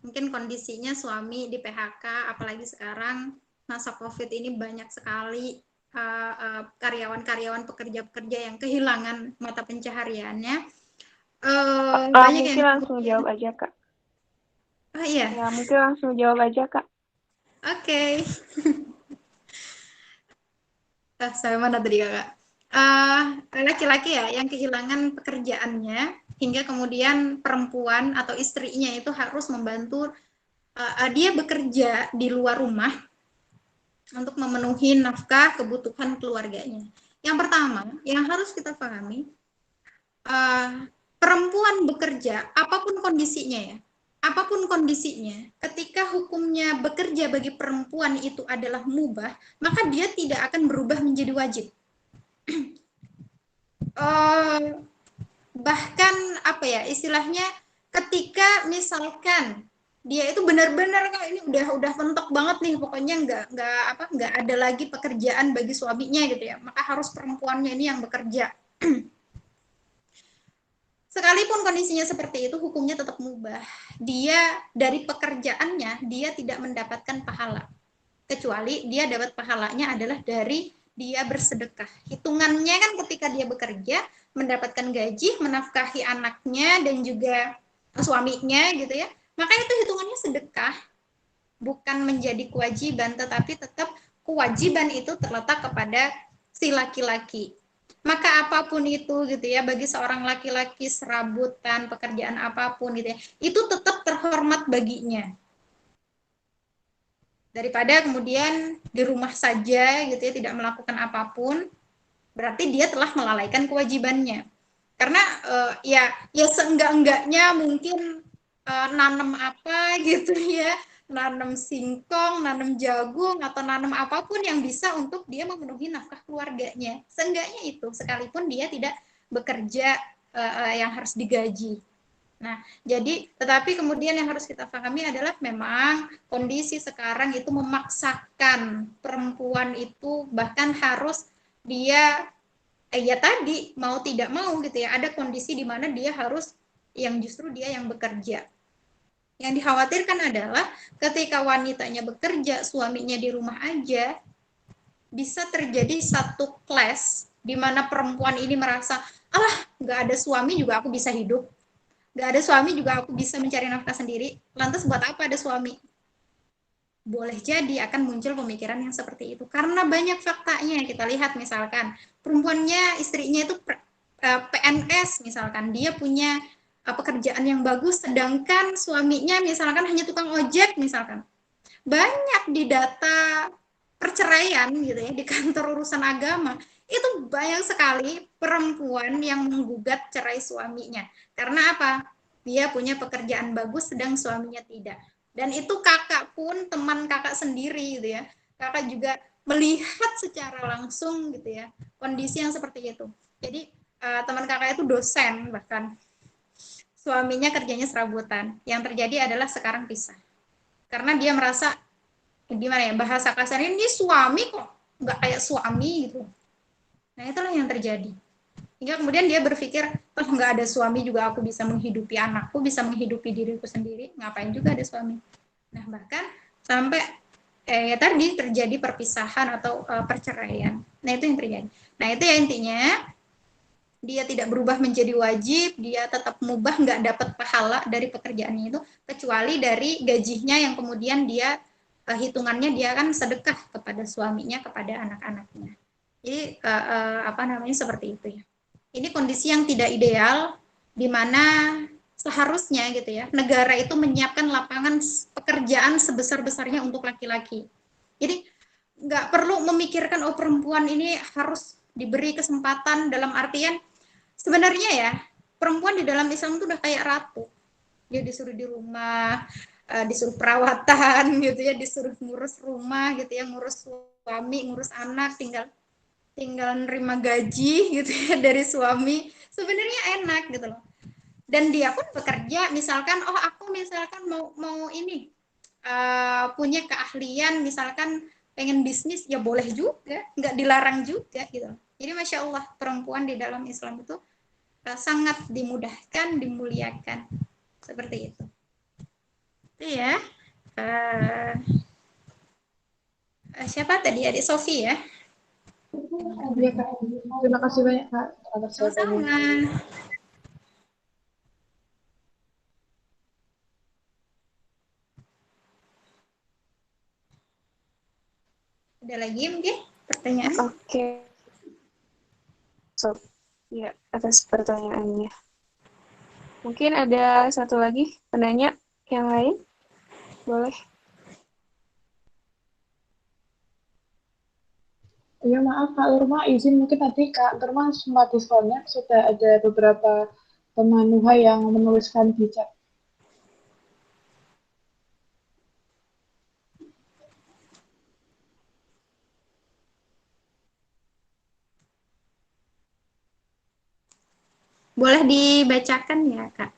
Speaker 4: Mungkin kondisinya suami di PHK, apalagi sekarang masa COVID ini banyak sekali karyawan-karyawan pekerja-pekerja yang kehilangan mata pencahariannya. Banyak
Speaker 5: Mungkin
Speaker 4: yang
Speaker 5: langsung jawab aja, Kak.
Speaker 4: Oh iya.
Speaker 5: Ya, mungkin langsung jawab aja, Kak.
Speaker 4: Oke. Sampai mana tadi Kakak? Laki-laki ya yang kehilangan pekerjaannya hingga kemudian perempuan atau istrinya itu harus membantu dia bekerja di luar rumah untuk memenuhi nafkah kebutuhan keluarganya. Yang pertama, yang harus kita pahami, perempuan bekerja, apapun kondisinya ya, apapun kondisinya, ketika hukumnya bekerja bagi perempuan itu adalah mubah, maka dia tidak akan berubah menjadi wajib. Bahkan apa ya istilahnya, ketika misalkan dia itu benar-benar ini udah mentok banget nih, pokoknya nggak ada lagi pekerjaan bagi suaminya gitu ya, maka harus perempuannya ini yang bekerja. Sekalipun kondisinya seperti itu, hukumnya tetap mubah. Dia dari pekerjaannya dia tidak mendapatkan pahala, kecuali dia dapat pahalanya adalah dari dia bersedekah. Hitungannya kan ketika dia bekerja, mendapatkan gaji, menafkahi anaknya dan juga suaminya gitu ya, maka itu hitungannya sedekah, bukan menjadi kewajiban, tetapi tetap kewajiban itu terletak kepada si laki-laki. Maka apapun itu gitu ya, bagi seorang laki-laki serabutan, pekerjaan apapun gitu ya, itu tetap terhormat baginya. Daripada kemudian di rumah saja gitu ya, tidak melakukan apapun, berarti dia telah melalaikan kewajibannya. Karena ya seenggak-enggaknya mungkin nanam apa gitu ya, nanam singkong, nanam jagung, atau nanam apapun yang bisa untuk dia memenuhi nafkah keluarganya. Seenggaknya itu, sekalipun dia tidak bekerja yang harus digaji. Nah, jadi tetapi kemudian yang harus kita pahami adalah memang kondisi sekarang itu memaksakan perempuan itu bahkan harus dia ya tadi mau tidak mau gitu ya, ada kondisi di mana dia harus yang justru dia yang bekerja. Yang dikhawatirkan adalah ketika wanitanya bekerja, suaminya di rumah aja, bisa terjadi satu clash di mana perempuan ini merasa, alah nggak ada suami juga aku bisa hidup, nggak ada suami juga aku bisa mencari nafkah sendiri, lantas buat apa ada suami? Boleh jadi akan muncul pemikiran yang seperti itu. Karena banyak faktanya, kita lihat misalkan, perempuannya, istrinya itu PNS misalkan, dia punya pekerjaan yang bagus, sedangkan suaminya misalkan hanya tukang ojek misalkan. Banyak di data perceraian gitu ya, di kantor urusan agama, itu banyak sekali perempuan yang menggugat cerai suaminya. Karena apa? Dia punya pekerjaan bagus sedang suaminya tidak. Dan itu kakak pun, teman kakak sendiri gitu ya. Kakak juga melihat secara langsung gitu ya, kondisi yang seperti itu. Jadi teman kakak itu dosen, bahkan suaminya kerjanya serabutan. Yang terjadi adalah sekarang pisah. Karena dia merasa, gimana ya, bahasa kasarnya, ini suami kok nggak kayak suami gitu. Nah itulah yang terjadi. Hingga kemudian dia berpikir, oh nggak ada suami juga aku bisa menghidupi anakku, bisa menghidupi diriku sendiri, ngapain juga ada suami. Nah bahkan sampai ya tadi terjadi perpisahan atau perceraian. Nah itu yang terjadi. Nah itu ya intinya, dia tidak berubah menjadi wajib, dia tetap mubah, nggak dapat pahala dari pekerjaannya itu, kecuali dari gajinya yang kemudian dia hitungannya dia kan sedekah kepada suaminya, kepada anak-anaknya. Jadi apa namanya, seperti itu ya. Ini kondisi yang tidak ideal, di mana seharusnya gitu ya, negara itu menyiapkan lapangan pekerjaan sebesar-besarnya untuk laki-laki. Jadi nggak perlu memikirkan, oh perempuan ini harus diberi kesempatan, dalam artian sebenarnya ya, perempuan di dalam Islam itu udah kayak ratu. Dia disuruh di rumah, disuruh perawatan gitu ya, disuruh ngurus rumah gitu ya, ngurus suami, ngurus anak, tinggal nerima gaji gitu ya dari suami. Sebenarnya enak gitu loh. Dan dia pun bekerja, misalkan, oh aku misalkan mau ini punya keahlian, misalkan pengen bisnis, ya boleh juga, nggak dilarang juga gitu. Jadi Masya Allah, perempuan di dalam Islam itu sangat dimudahkan, dimuliakan, seperti itu. Itu ya. Siapa tadi, adik Sofi ya?
Speaker 1: Iya Kak, terima kasih banyak Kak atas jawabannya.
Speaker 4: Sama-sama. Ada lagi mungkin pertanyaan?
Speaker 5: Oke. So, ya, atas pertanyaannya. Mungkin ada satu lagi penanya yang lain? Boleh?
Speaker 1: Iya maaf Kak Lurma, izin mungkin tadi Kak Lurma sempat diskonnya, sudah ada beberapa teman Nuha yang menuliskan di chat.
Speaker 4: Boleh dibacakan ya Kak?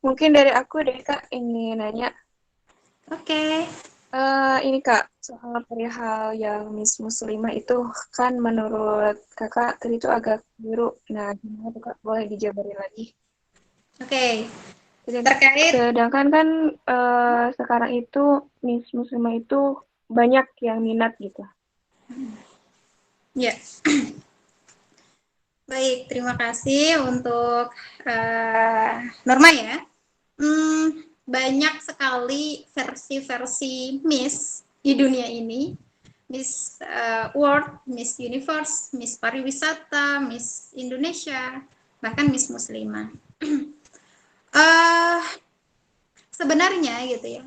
Speaker 5: Mungkin dari aku deh Kak, ingin nanya.
Speaker 4: Oke.
Speaker 5: Ini Kak, soal perihal yang Miss Muslimah itu kan menurut Kakak tadi itu agak biru. Nah, gimana tuh Kak? Boleh dijabarin lagi?
Speaker 4: Oke. Terkait.
Speaker 5: Sedangkan kan sekarang itu Miss Muslimah itu banyak yang minat gitu.
Speaker 4: Ya. Baik, terima kasih untuk Norma ya. Banyak sekali versi-versi Miss di dunia ini. Miss World, Miss Universe, Miss Pariwisata, Miss Indonesia, bahkan Miss Muslimah. Sebenarnya gitu ya,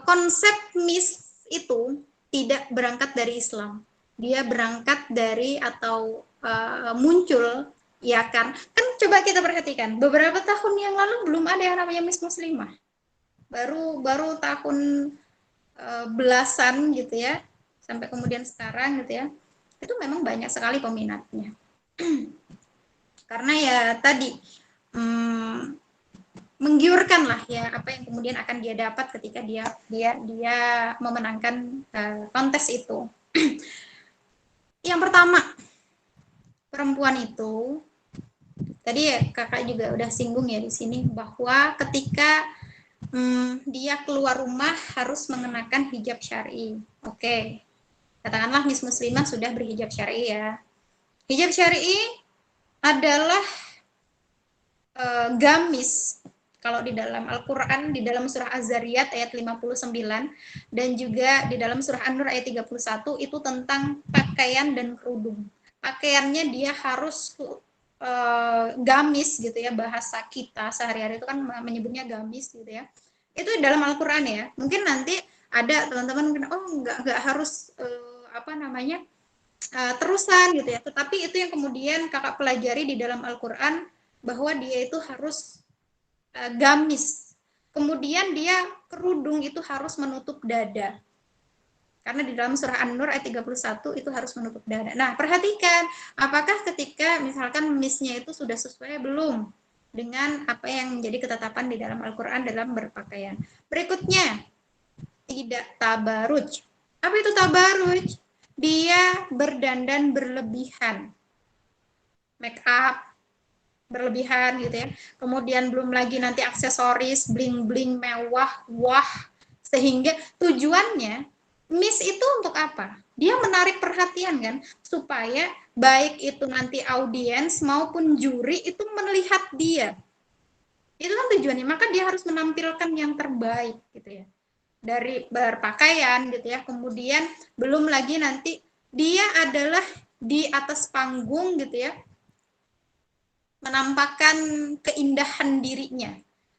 Speaker 4: konsep Miss itu tidak berangkat dari Islam. Dia berangkat dari atau muncul, ya kan coba kita perhatikan, beberapa tahun yang lalu belum ada yang namanya Miss Muslimah, baru tahun belasan gitu ya, sampai kemudian sekarang gitu ya, itu memang banyak sekali peminatnya. Karena ya tadi menggiurkan lah ya apa yang kemudian akan dia dapat ketika dia memenangkan kontes itu. Yang pertama, perempuan itu tadi ya kakak juga udah singgung ya di sini, bahwa ketika dia keluar rumah harus mengenakan hijab syar'i. Oke, katakanlah Miss Muslimah sudah berhijab syar'i ya. Hijab syar'i adalah gamis. Kalau di dalam Al-Quran, di dalam surah Az-Zariyat ayat 59, dan juga di dalam surah An-Nur ayat 31, itu tentang pakaian dan kerudung. Pakaiannya dia harus gamis gitu ya, bahasa kita sehari-hari itu kan menyebutnya gamis gitu ya. Itu dalam Al-Quran ya. Mungkin nanti ada teman-teman, oh nggak harus terusan gitu ya. Tetapi itu yang kemudian kakak pelajari di dalam Al-Quran, bahwa dia itu harus gamis. Kemudian dia kerudung itu harus menutup dada. Karena di dalam surah An-Nur ayat 31 itu harus menutup dada. Nah, perhatikan apakah ketika misalkan misnya itu sudah sesuai belum dengan apa yang menjadi ketetapan di dalam Al-Quran dalam berpakaian. Berikutnya, tidak tabaruj. Apa itu tabaruj? Dia berdandan berlebihan. Make up berlebihan gitu ya. Kemudian belum lagi nanti aksesoris, bling-bling mewah, wah. Sehingga tujuannya, Miss itu untuk apa? Dia menarik perhatian kan, supaya baik itu nanti audiens maupun juri itu melihat dia. Itu kan tujuannya, maka dia harus menampilkan yang terbaik gitu ya. Dari berpakaian gitu ya, kemudian belum lagi nanti dia adalah di atas panggung gitu ya, menampakkan keindahan dirinya.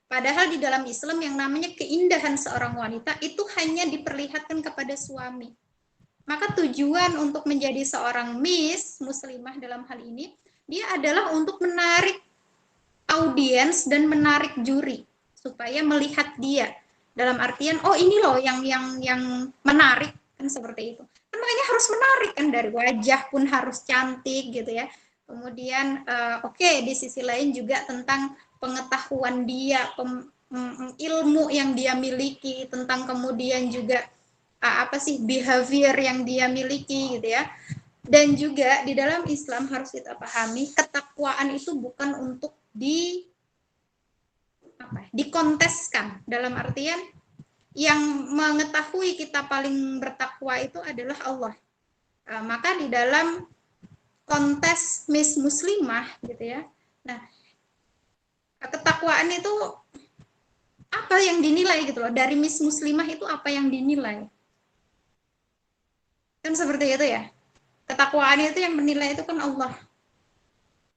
Speaker 4: Padahal di dalam Islam yang namanya keindahan seorang wanita itu hanya diperlihatkan kepada suami. Maka tujuan untuk menjadi seorang Miss Muslimah dalam hal ini, dia adalah untuk menarik audiens dan menarik juri supaya melihat dia. Dalam artian, oh ini loh yang menarik, kan seperti itu. Kan makanya harus menarik kan, dari wajah pun harus cantik gitu ya. Kemudian di sisi lain juga tentang pengetahuan dia, ilmu yang dia miliki, tentang kemudian juga behavior yang dia miliki gitu ya. Dan juga di dalam Islam harus kita pahami, ketakwaan itu bukan untuk dikonteskan, dalam artian yang mengetahui kita paling bertakwa itu adalah Allah. Maka di dalam kontes Miss Muslimah gitu ya. Nah, ketakwaan itu apa yang dinilai gitu loh. Dari Miss Muslimah itu apa yang dinilai. Kan seperti itu ya. Ketakwaan itu yang menilai itu kan Allah.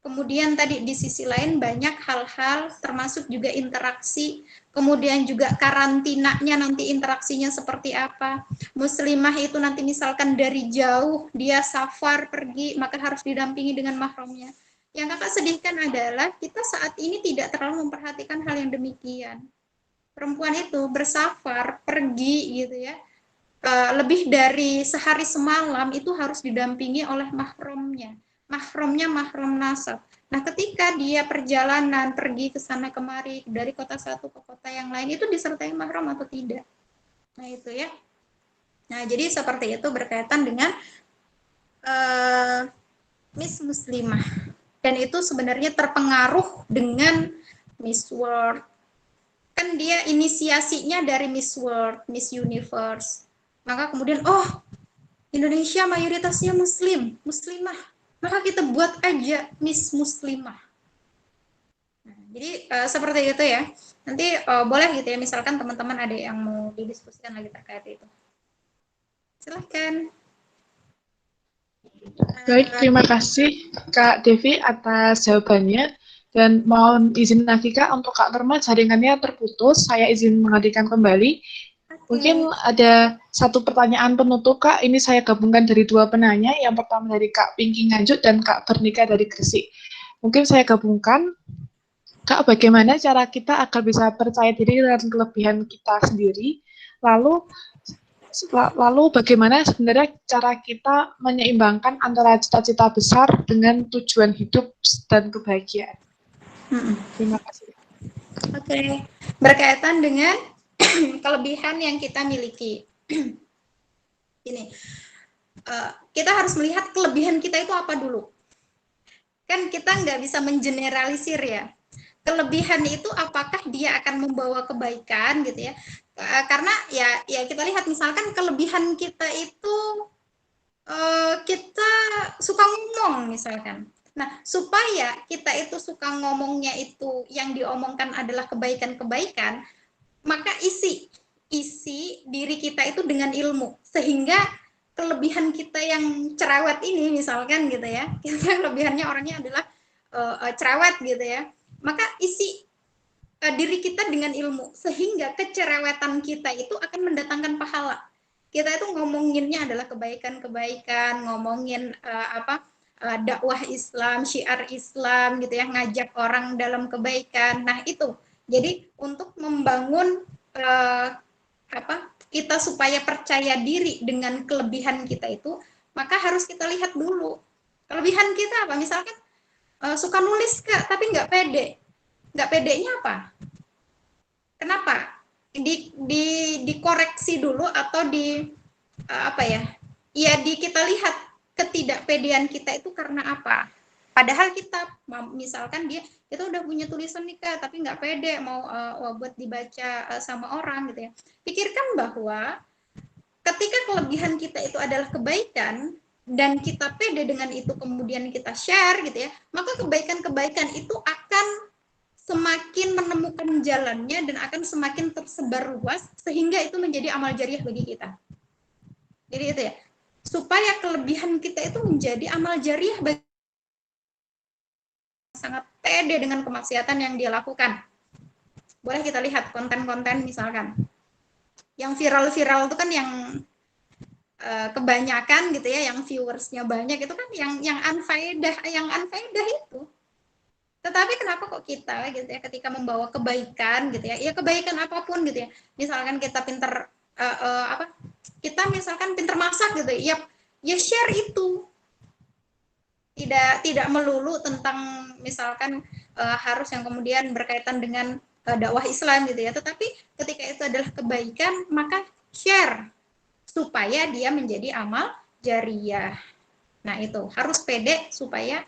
Speaker 4: Kemudian tadi di sisi lain banyak hal-hal termasuk juga interaksi, kemudian juga karantinanya nanti interaksinya seperti apa. Muslimah itu nanti misalkan dari jauh dia safar pergi, maka harus didampingi dengan mahramnya. Yang kakak sedihkan adalah kita saat ini tidak terlalu memperhatikan hal yang demikian. Perempuan itu bersafar, pergi gitu ya, lebih dari sehari semalam itu harus didampingi oleh mahramnya. Mahram nasab. Nah, ketika dia perjalanan pergi ke sana kemari dari kota satu ke kota yang lain, itu disertai mahram atau tidak? Nah, itu ya. Nah, jadi seperti itu berkaitan dengan Miss Muslimah. Dan itu sebenarnya terpengaruh dengan Miss World. Kan dia inisiasinya dari Miss World, Miss Universe. Maka kemudian, Indonesia mayoritasnya muslimah. Maka kita buat aja Miss Muslimah. Nah, jadi seperti itu ya. Nanti boleh gitu ya, misalkan teman-teman ada yang mau didiskusikan lagi terkait itu. Silahkan.
Speaker 1: Baik, terima kasih Kak Devi atas jawabannya. Dan mohon izin lagi Kak, untuk Kak Norma jaringannya terputus, saya izin menghadirkan kembali. Mungkin ada satu pertanyaan penutup Kak, ini saya gabungkan dari dua penanya, yang pertama dari Kak Pinky Nganjuk dan Kak Bernika dari Gresik. Mungkin saya gabungkan, Kak, bagaimana cara kita agar bisa percaya diri dengan kelebihan kita sendiri, lalu bagaimana sebenarnya cara kita menyeimbangkan antara cita-cita besar dengan tujuan hidup dan kebahagiaan. Terima kasih.
Speaker 4: Oke. Berkaitan dengan kelebihan yang kita miliki. Ini kita harus melihat kelebihan kita itu apa dulu. Kan kita nggak bisa mengeneralisir ya. Kelebihan itu apakah dia akan membawa kebaikan gitu ya? Karena ya kita lihat misalkan kelebihan kita itu kita suka ngomong misalkan. Nah, supaya kita itu suka ngomongnya itu yang diomongkan adalah kebaikan-kebaikan, maka isi diri kita itu dengan ilmu, sehingga kelebihan kita yang cerewet ini misalkan gitu ya, kita kelebihannya orangnya adalah cerewet gitu ya, maka isi diri kita dengan ilmu, sehingga kecerewetan kita itu akan mendatangkan pahala. Kita itu ngomonginnya adalah kebaikan-kebaikan, ngomongin dakwah Islam, syiar Islam gitu ya, ngajak orang dalam kebaikan. Nah, itu. Jadi untuk membangun kita supaya percaya diri dengan kelebihan kita itu, maka harus kita lihat dulu. Kelebihan kita apa? Misalkan suka nulis Kak, tapi nggak pede. Nggak pedenya apa? Kenapa? Dikoreksi dulu atau kita lihat ketidakpedean kita itu karena apa? Padahal kita misalkan kita udah punya tulisan nih Kak, tapi nggak pede mau buat dibaca sama orang gitu ya. Pikirkan bahwa ketika kelebihan kita itu adalah kebaikan dan kita pede dengan itu kemudian kita share gitu ya, maka kebaikan-kebaikan itu akan semakin menemukan jalannya dan akan semakin tersebar luas sehingga itu menjadi amal jariah bagi kita. Jadi itu ya, supaya kelebihan kita itu menjadi amal jariah bagi sangat pede dengan kemaksiatan yang dia lakukan. Boleh kita lihat konten-konten misalkan yang viral-viral itu kan yang kebanyakan gitu ya, yang viewersnya banyak itu kan yang unfaedah itu. Tetapi kenapa kok kita gitu ya ketika membawa kebaikan gitu ya kebaikan apapun gitu ya, misalkan kita pinter kita misalkan pinter masak gitu ya share itu, tidak melulu tentang misalkan harus yang kemudian berkaitan dengan dakwah Islam gitu ya, tetapi ketika itu adalah kebaikan maka share supaya dia menjadi amal jariah. Nah itu harus pede supaya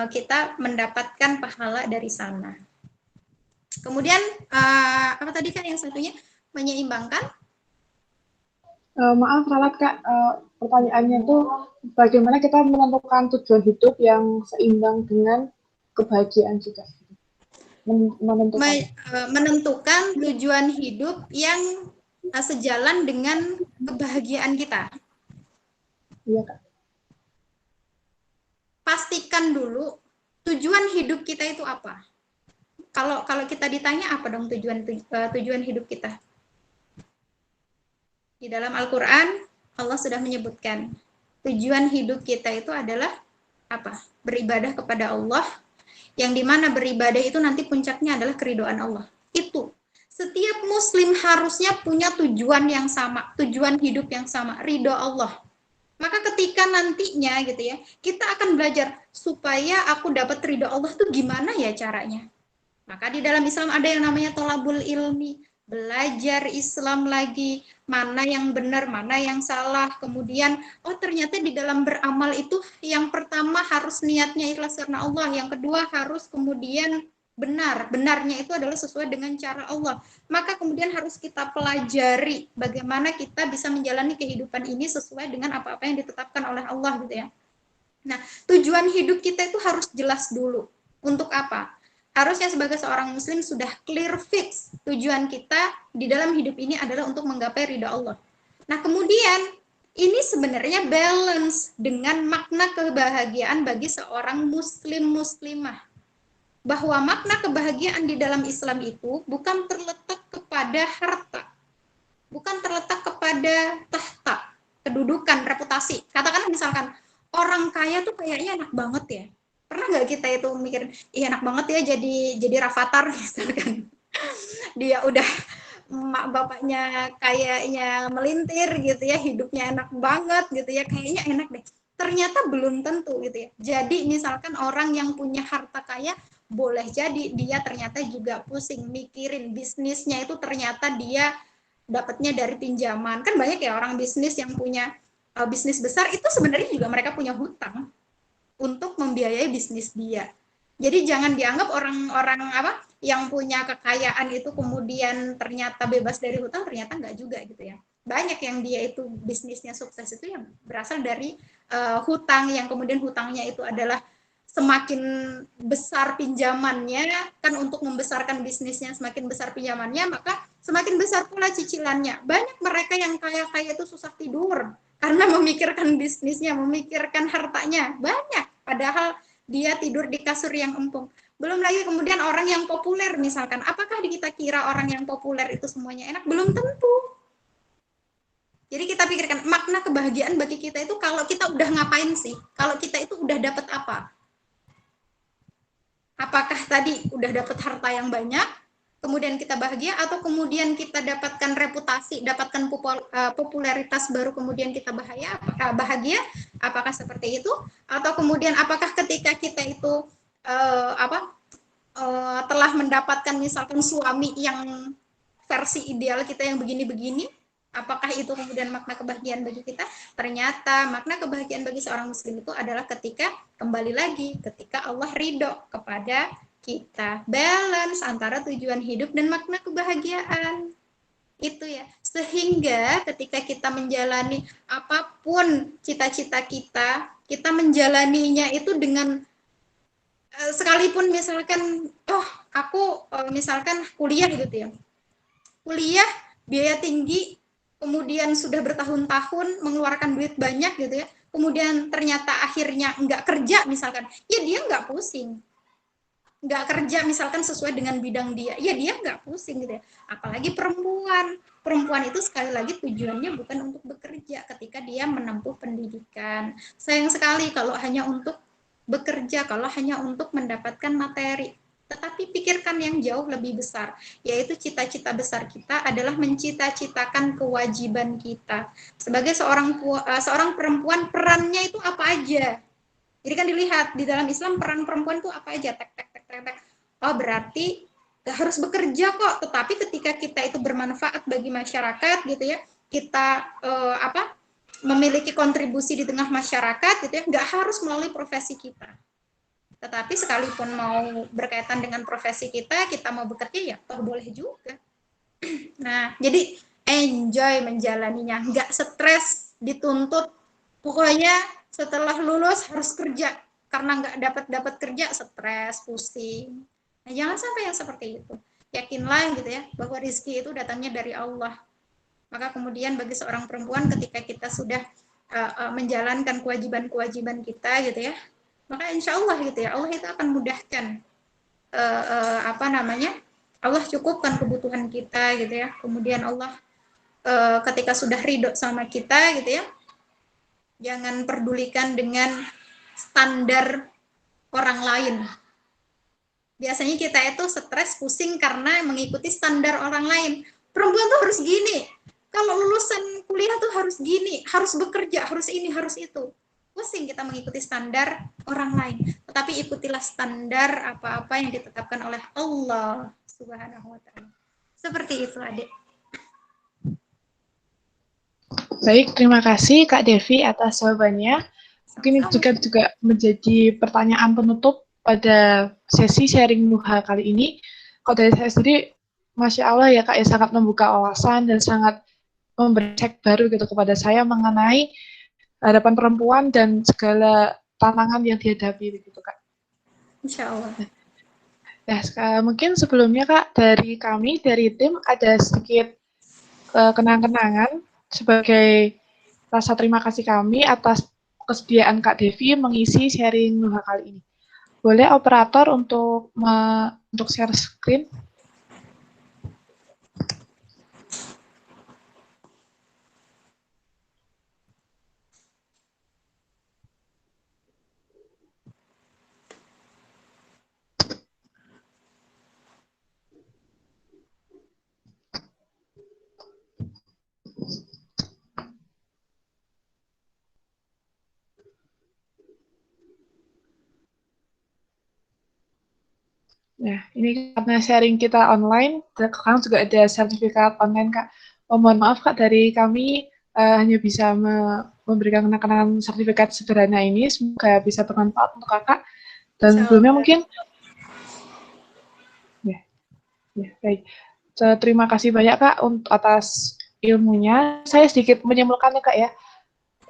Speaker 4: kita mendapatkan pahala dari sana. Kemudian apa tadi Kak yang satunya menyeimbangkan?
Speaker 1: Maaf ralat Kak, pertanyaannya itu bagaimana kita menentukan tujuan hidup yang seimbang dengan kebahagiaan juga?
Speaker 4: Menentukan tujuan hidup yang sejalan dengan kebahagiaan kita.
Speaker 1: Iya Kak.
Speaker 4: Pastikan dulu tujuan hidup kita itu apa. Kalau kita ditanya apa dong tujuan hidup kita? Di dalam Al-Quran Allah sudah menyebutkan tujuan hidup kita itu adalah apa? Beribadah kepada Allah, yang dimana beribadah itu nanti puncaknya adalah keridhaan Allah. Itu setiap muslim harusnya punya tujuan yang sama, tujuan hidup yang sama, ridho Allah. Maka ketika nantinya gitu ya, kita akan belajar supaya aku dapat ridho Allah itu gimana ya caranya. Maka di dalam Islam ada yang namanya tolabul ilmi, belajar Islam lagi, mana yang benar, mana yang salah. Kemudian, ternyata di dalam beramal itu yang pertama harus niatnya ikhlas karena Allah, yang kedua harus kemudian benarnya itu adalah sesuai dengan cara Allah. Maka kemudian harus kita pelajari bagaimana kita bisa menjalani kehidupan ini sesuai dengan apa-apa yang ditetapkan oleh Allah gitu ya. Nah, tujuan hidup kita itu harus jelas dulu. Untuk apa? Harusnya sebagai seorang muslim sudah clear fix tujuan kita di dalam hidup ini adalah untuk menggapai ridha Allah. Nah, kemudian ini sebenarnya balance dengan makna kebahagiaan bagi seorang muslimah. Bahwa makna kebahagiaan di dalam Islam itu bukan terletak kepada harta, bukan terletak kepada tahta, kedudukan, reputasi. Katakanlah misalkan orang kaya tuh kayaknya enak banget ya. Pernah nggak kita itu mikir, iya enak banget ya jadi Rafathar misalkan. Dia udah mak bapaknya kayaknya melintir gitu ya, hidupnya enak banget gitu ya, kayaknya enak deh. Ternyata belum tentu gitu ya. Jadi misalkan orang yang punya harta kaya, boleh jadi dia ternyata juga pusing mikirin bisnisnya itu ternyata dia dapatnya dari pinjaman. Kan banyak ya orang bisnis yang punya bisnis besar itu sebenarnya juga mereka punya hutang untuk membiayai bisnis dia. Jadi jangan dianggap orang-orang yang punya kekayaan itu kemudian ternyata bebas dari hutang, ternyata enggak juga gitu ya. Banyak yang dia itu bisnisnya sukses itu yang berasal dari hutang, yang kemudian hutangnya itu adalah semakin besar pinjamannya, kan untuk membesarkan bisnisnya, semakin besar pinjamannya, maka semakin besar pula cicilannya. Banyak mereka yang kaya-kaya itu susah tidur karena memikirkan bisnisnya, memikirkan hartanya. Banyak, padahal dia tidur di kasur yang empuk. Belum lagi kemudian orang yang populer misalkan. Apakah kita kira orang yang populer itu semuanya enak? Belum tentu. Jadi kita pikirkan makna kebahagiaan bagi kita itu kalau kita udah ngapain sih? Kalau kita itu udah dapat apa? Apakah tadi udah dapat harta yang banyak, kemudian kita bahagia, atau kemudian kita dapatkan reputasi, dapatkan popularitas baru kemudian kita bahagia? Apakah seperti itu? Atau kemudian apakah ketika kita itu telah mendapatkan misalkan suami yang versi ideal kita yang begini-begini, apakah itu kemudian makna kebahagiaan bagi kita? Ternyata makna kebahagiaan bagi seorang muslim itu adalah ketika, kembali lagi, ketika Allah ridho kepada kita. Balance antara tujuan hidup dan makna kebahagiaan. Itu ya. Sehingga ketika kita menjalani apapun cita-cita kita, kita menjalaninya itu dengan sekalipun misalkan, aku misalkan kuliah gitu ya. Kuliah, biaya tinggi, kemudian sudah bertahun-tahun mengeluarkan duit banyak gitu ya, kemudian ternyata akhirnya nggak kerja misalkan, ya dia nggak pusing. Nggak kerja misalkan sesuai dengan bidang dia, ya dia nggak pusing gitu ya. Apalagi perempuan itu sekali lagi tujuannya bukan untuk bekerja ketika dia menempuh pendidikan. Sayang sekali kalau hanya untuk bekerja, kalau hanya untuk mendapatkan materi. Tetapi pikirkan yang jauh lebih besar, yaitu cita-cita besar kita adalah mencita-citakan kewajiban kita. Sebagai seorang perempuan, perannya itu apa aja? Jadi kan dilihat di dalam Islam peran perempuan itu apa aja? Tek. Oh berarti gak harus bekerja kok, tetapi ketika kita itu bermanfaat bagi masyarakat gitu ya, kita memiliki kontribusi di tengah masyarakat gitu ya, nggak harus melalui profesi kita. Tetapi sekalipun mau berkaitan dengan profesi kita mau bekerja ya toh boleh juga. Nah, jadi enjoy menjalaninya, nggak stres, dituntut, pokoknya setelah lulus harus kerja, karena nggak dapat kerja, stres, pusing. Nah, jangan sampai yang seperti itu. Yakinlah gitu ya, bahwa rezeki itu datangnya dari Allah. Maka kemudian bagi seorang perempuan ketika kita sudah menjalankan kewajiban-kewajiban kita gitu ya, maka insya Allah gitu ya, Allah itu akan mudahkan Allah cukupkan kebutuhan kita gitu ya. Kemudian Allah ketika sudah ridho sama kita gitu ya, jangan pedulikan dengan standar orang lain. Biasanya kita itu stres, pusing karena mengikuti standar orang lain. Perempuan tuh harus gini, kalau lulusan kuliah tuh harus gini, harus bekerja, harus ini, harus itu. Pusing kita mengikuti standar orang lain. Tetapi ikutilah standar apa-apa yang ditetapkan oleh Allah Subhanahu wa ta'ala. Seperti itu, Adik.
Speaker 1: Baik, terima kasih Kak Devi atas jawabannya. Mungkin ini juga menjadi pertanyaan penutup pada sesi sharing Nuha kali ini. Kalau dari saya sendiri, Masya Allah ya Kak, ya sangat membuka wawasan dan sangat memberi cek baru gitu kepada saya mengenai hadapan perempuan dan segala tantangan yang dihadapi begitu Kak.
Speaker 4: Insya Allah.
Speaker 1: Nah, mungkin sebelumnya Kak, dari kami, dari tim ada sedikit kenang-kenangan sebagai rasa terima kasih kami atas kesediaan Kak Devi mengisi sharing Nuha kali ini. Boleh operator untuk share screen? Nah, ini karena sharing kita online, sekarang juga ada sertifikat online, Kak. Mohon maaf, Kak, dari kami hanya bisa memberikan kenang-kenangan sertifikat sederhana ini. Semoga bisa bermanfaat untuk Kakak. Dan sebelumnya mungkin, baik. Terima kasih banyak, Kak, atas ilmunya. Saya sedikit menyimpulkan, Kak, ya.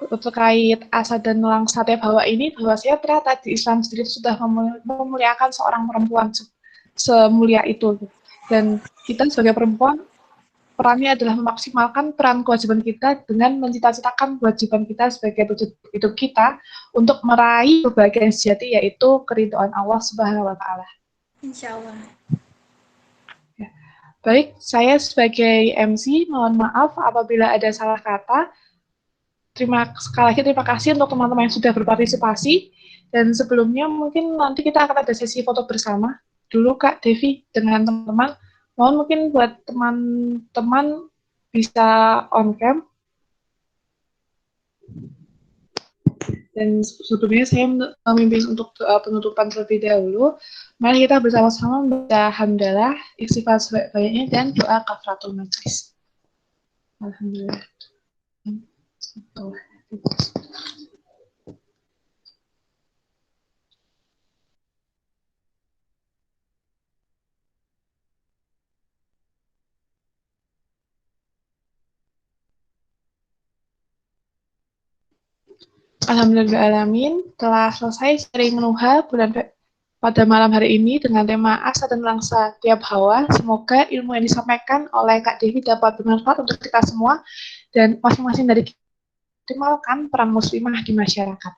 Speaker 1: terkait asad dan langsa tiap hawa ini, bahwasanya ternyata di Islam sendiri sudah memuliakan seorang perempuan semulia itu. Dan kita sebagai perempuan, perannya adalah memaksimalkan peran kewajiban kita dengan mencita-citakan kewajiban kita sebagai wujud hidup kita untuk meraih kebahagiaan sejati, yaitu keridhaan Allah Subhanahu wa Ta'ala.
Speaker 4: Insya Allah.
Speaker 1: Baik, saya sebagai MC mohon maaf apabila ada salah kata. Sekali lagi terima kasih untuk teman-teman yang sudah berpartisipasi. Dan sebelumnya mungkin nanti kita akan ada sesi foto bersama dulu Kak Devi dengan teman-teman. Mohon mungkin buat teman-teman bisa on cam. Dan sebelumnya saya memimpin untuk doa penutupan terlebih dahulu. Mari kita bersama-sama membaca hamdalah, istighfar sebanyak-banyaknya, dan doa kafaratul majlis. Alhamdulillah. Alhamdulillahirrahmanirrahim, telah selesai sharing Nuha pada malam hari ini dengan tema asa dan langsa tiap hawa. Semoga ilmu yang disampaikan oleh Kak Devi dapat bermanfaat untuk kita semua dan masing-masing dari kita optimalkan peran muslimah di masyarakat.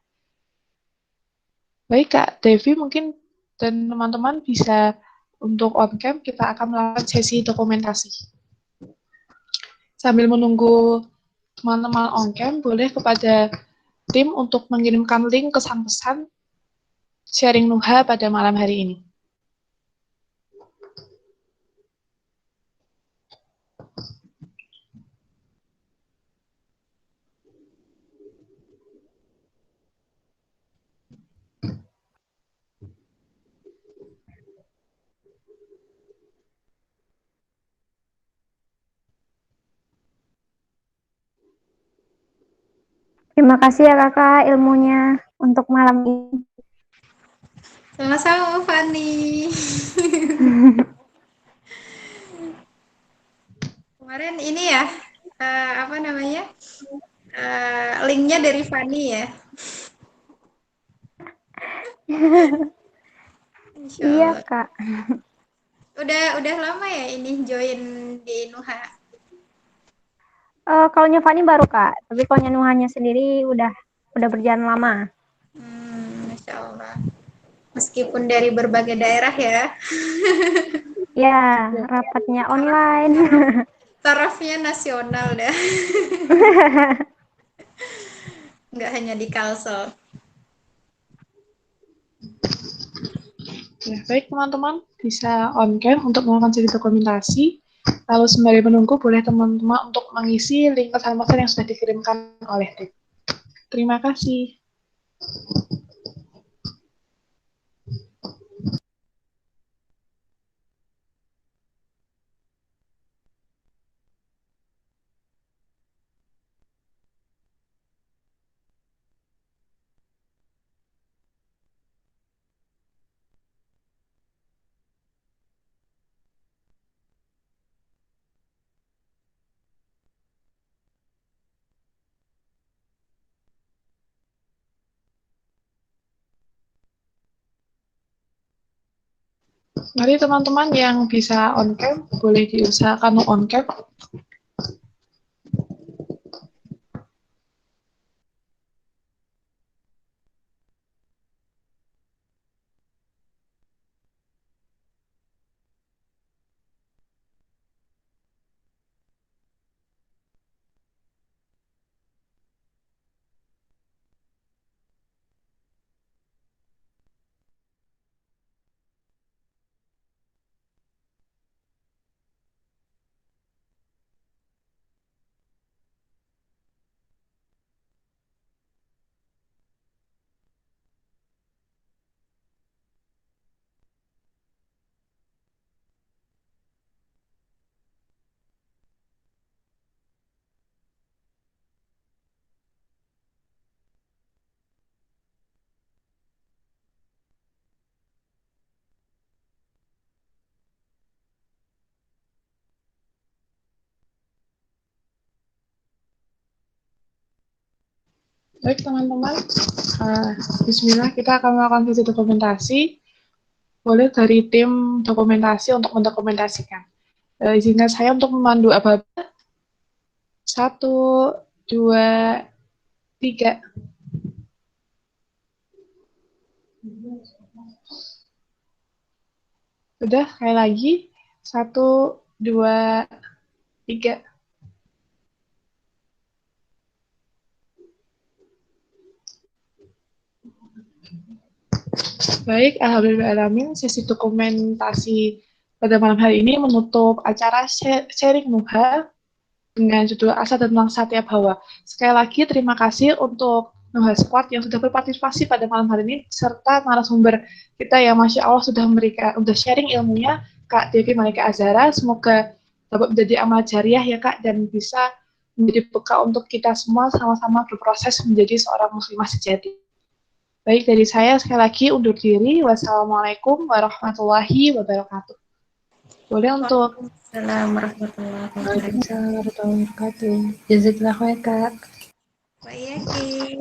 Speaker 1: Baik Kak Devi, mungkin dan teman-teman bisa untuk on cam kita akan melakukan sesi dokumentasi. Sambil menunggu teman-teman on cam, boleh kepada tim untuk mengirimkan link kesan-pesan sharing Nuha pada malam hari ini.
Speaker 3: Terima kasih ya kakak ilmunya untuk malam ini.
Speaker 4: Sama-sama Fani. Kemarin ini ya, apa namanya, linknya dari Fani ya. Insya
Speaker 3: Iya
Speaker 4: Allah.
Speaker 3: kak.
Speaker 4: Udah lama ya ini join di Nuha.
Speaker 3: Kalau Fani baru kak, tapi kalau Nuhanya sendiri udah berjalan lama.
Speaker 4: Masya Allah. Meskipun dari berbagai daerah ya.
Speaker 3: Ya, rapatnya online.
Speaker 4: Tarafnya nasional dah. Nggak hanya di Kalsel.
Speaker 1: Ya, baik teman-teman, bisa on cam untuk melakukan sesi dokumentasi. Lalu sembari menunggu, boleh teman-teman untuk mengisi link pesan-pesan yang sudah dikirimkan oleh tim. Terima kasih. Mari teman-teman yang bisa on cam, boleh diusahakan on cam. Baik teman-teman, Bismillah kita akan melakukan sesi dokumentasi. Boleh dari tim dokumentasi untuk mendokumentasikan. Izinkan saya untuk memandu aba-aba. 1, 2, 3. Sudah, sekali lagi. 1, 2, 3. Baik, alhamdulillahirrahmanirrahim, sesi dokumentasi pada malam hari ini menutup acara sharing Nuha dengan judul Asa dan Langsa Tiap Hawa. Sekali lagi terima kasih untuk Nuha Squad yang sudah berpartisipasi pada malam hari ini, serta narasumber kita yang Masya Allah sudah sharing ilmunya, Kak Devi Malika Azhara. Semoga dapat menjadi amal jariah ya Kak, dan bisa menjadi bekal untuk kita semua sama-sama berproses menjadi seorang muslimah sejati. Baik, dari saya sekali lagi undur diri. Wassalamualaikum warahmatullahi wabarakatuh. Boleh untuk
Speaker 3: Assalamualaikum warahmatullahi wabarakatuh. Jazakallah khair, Kak.
Speaker 4: Pak Yaki.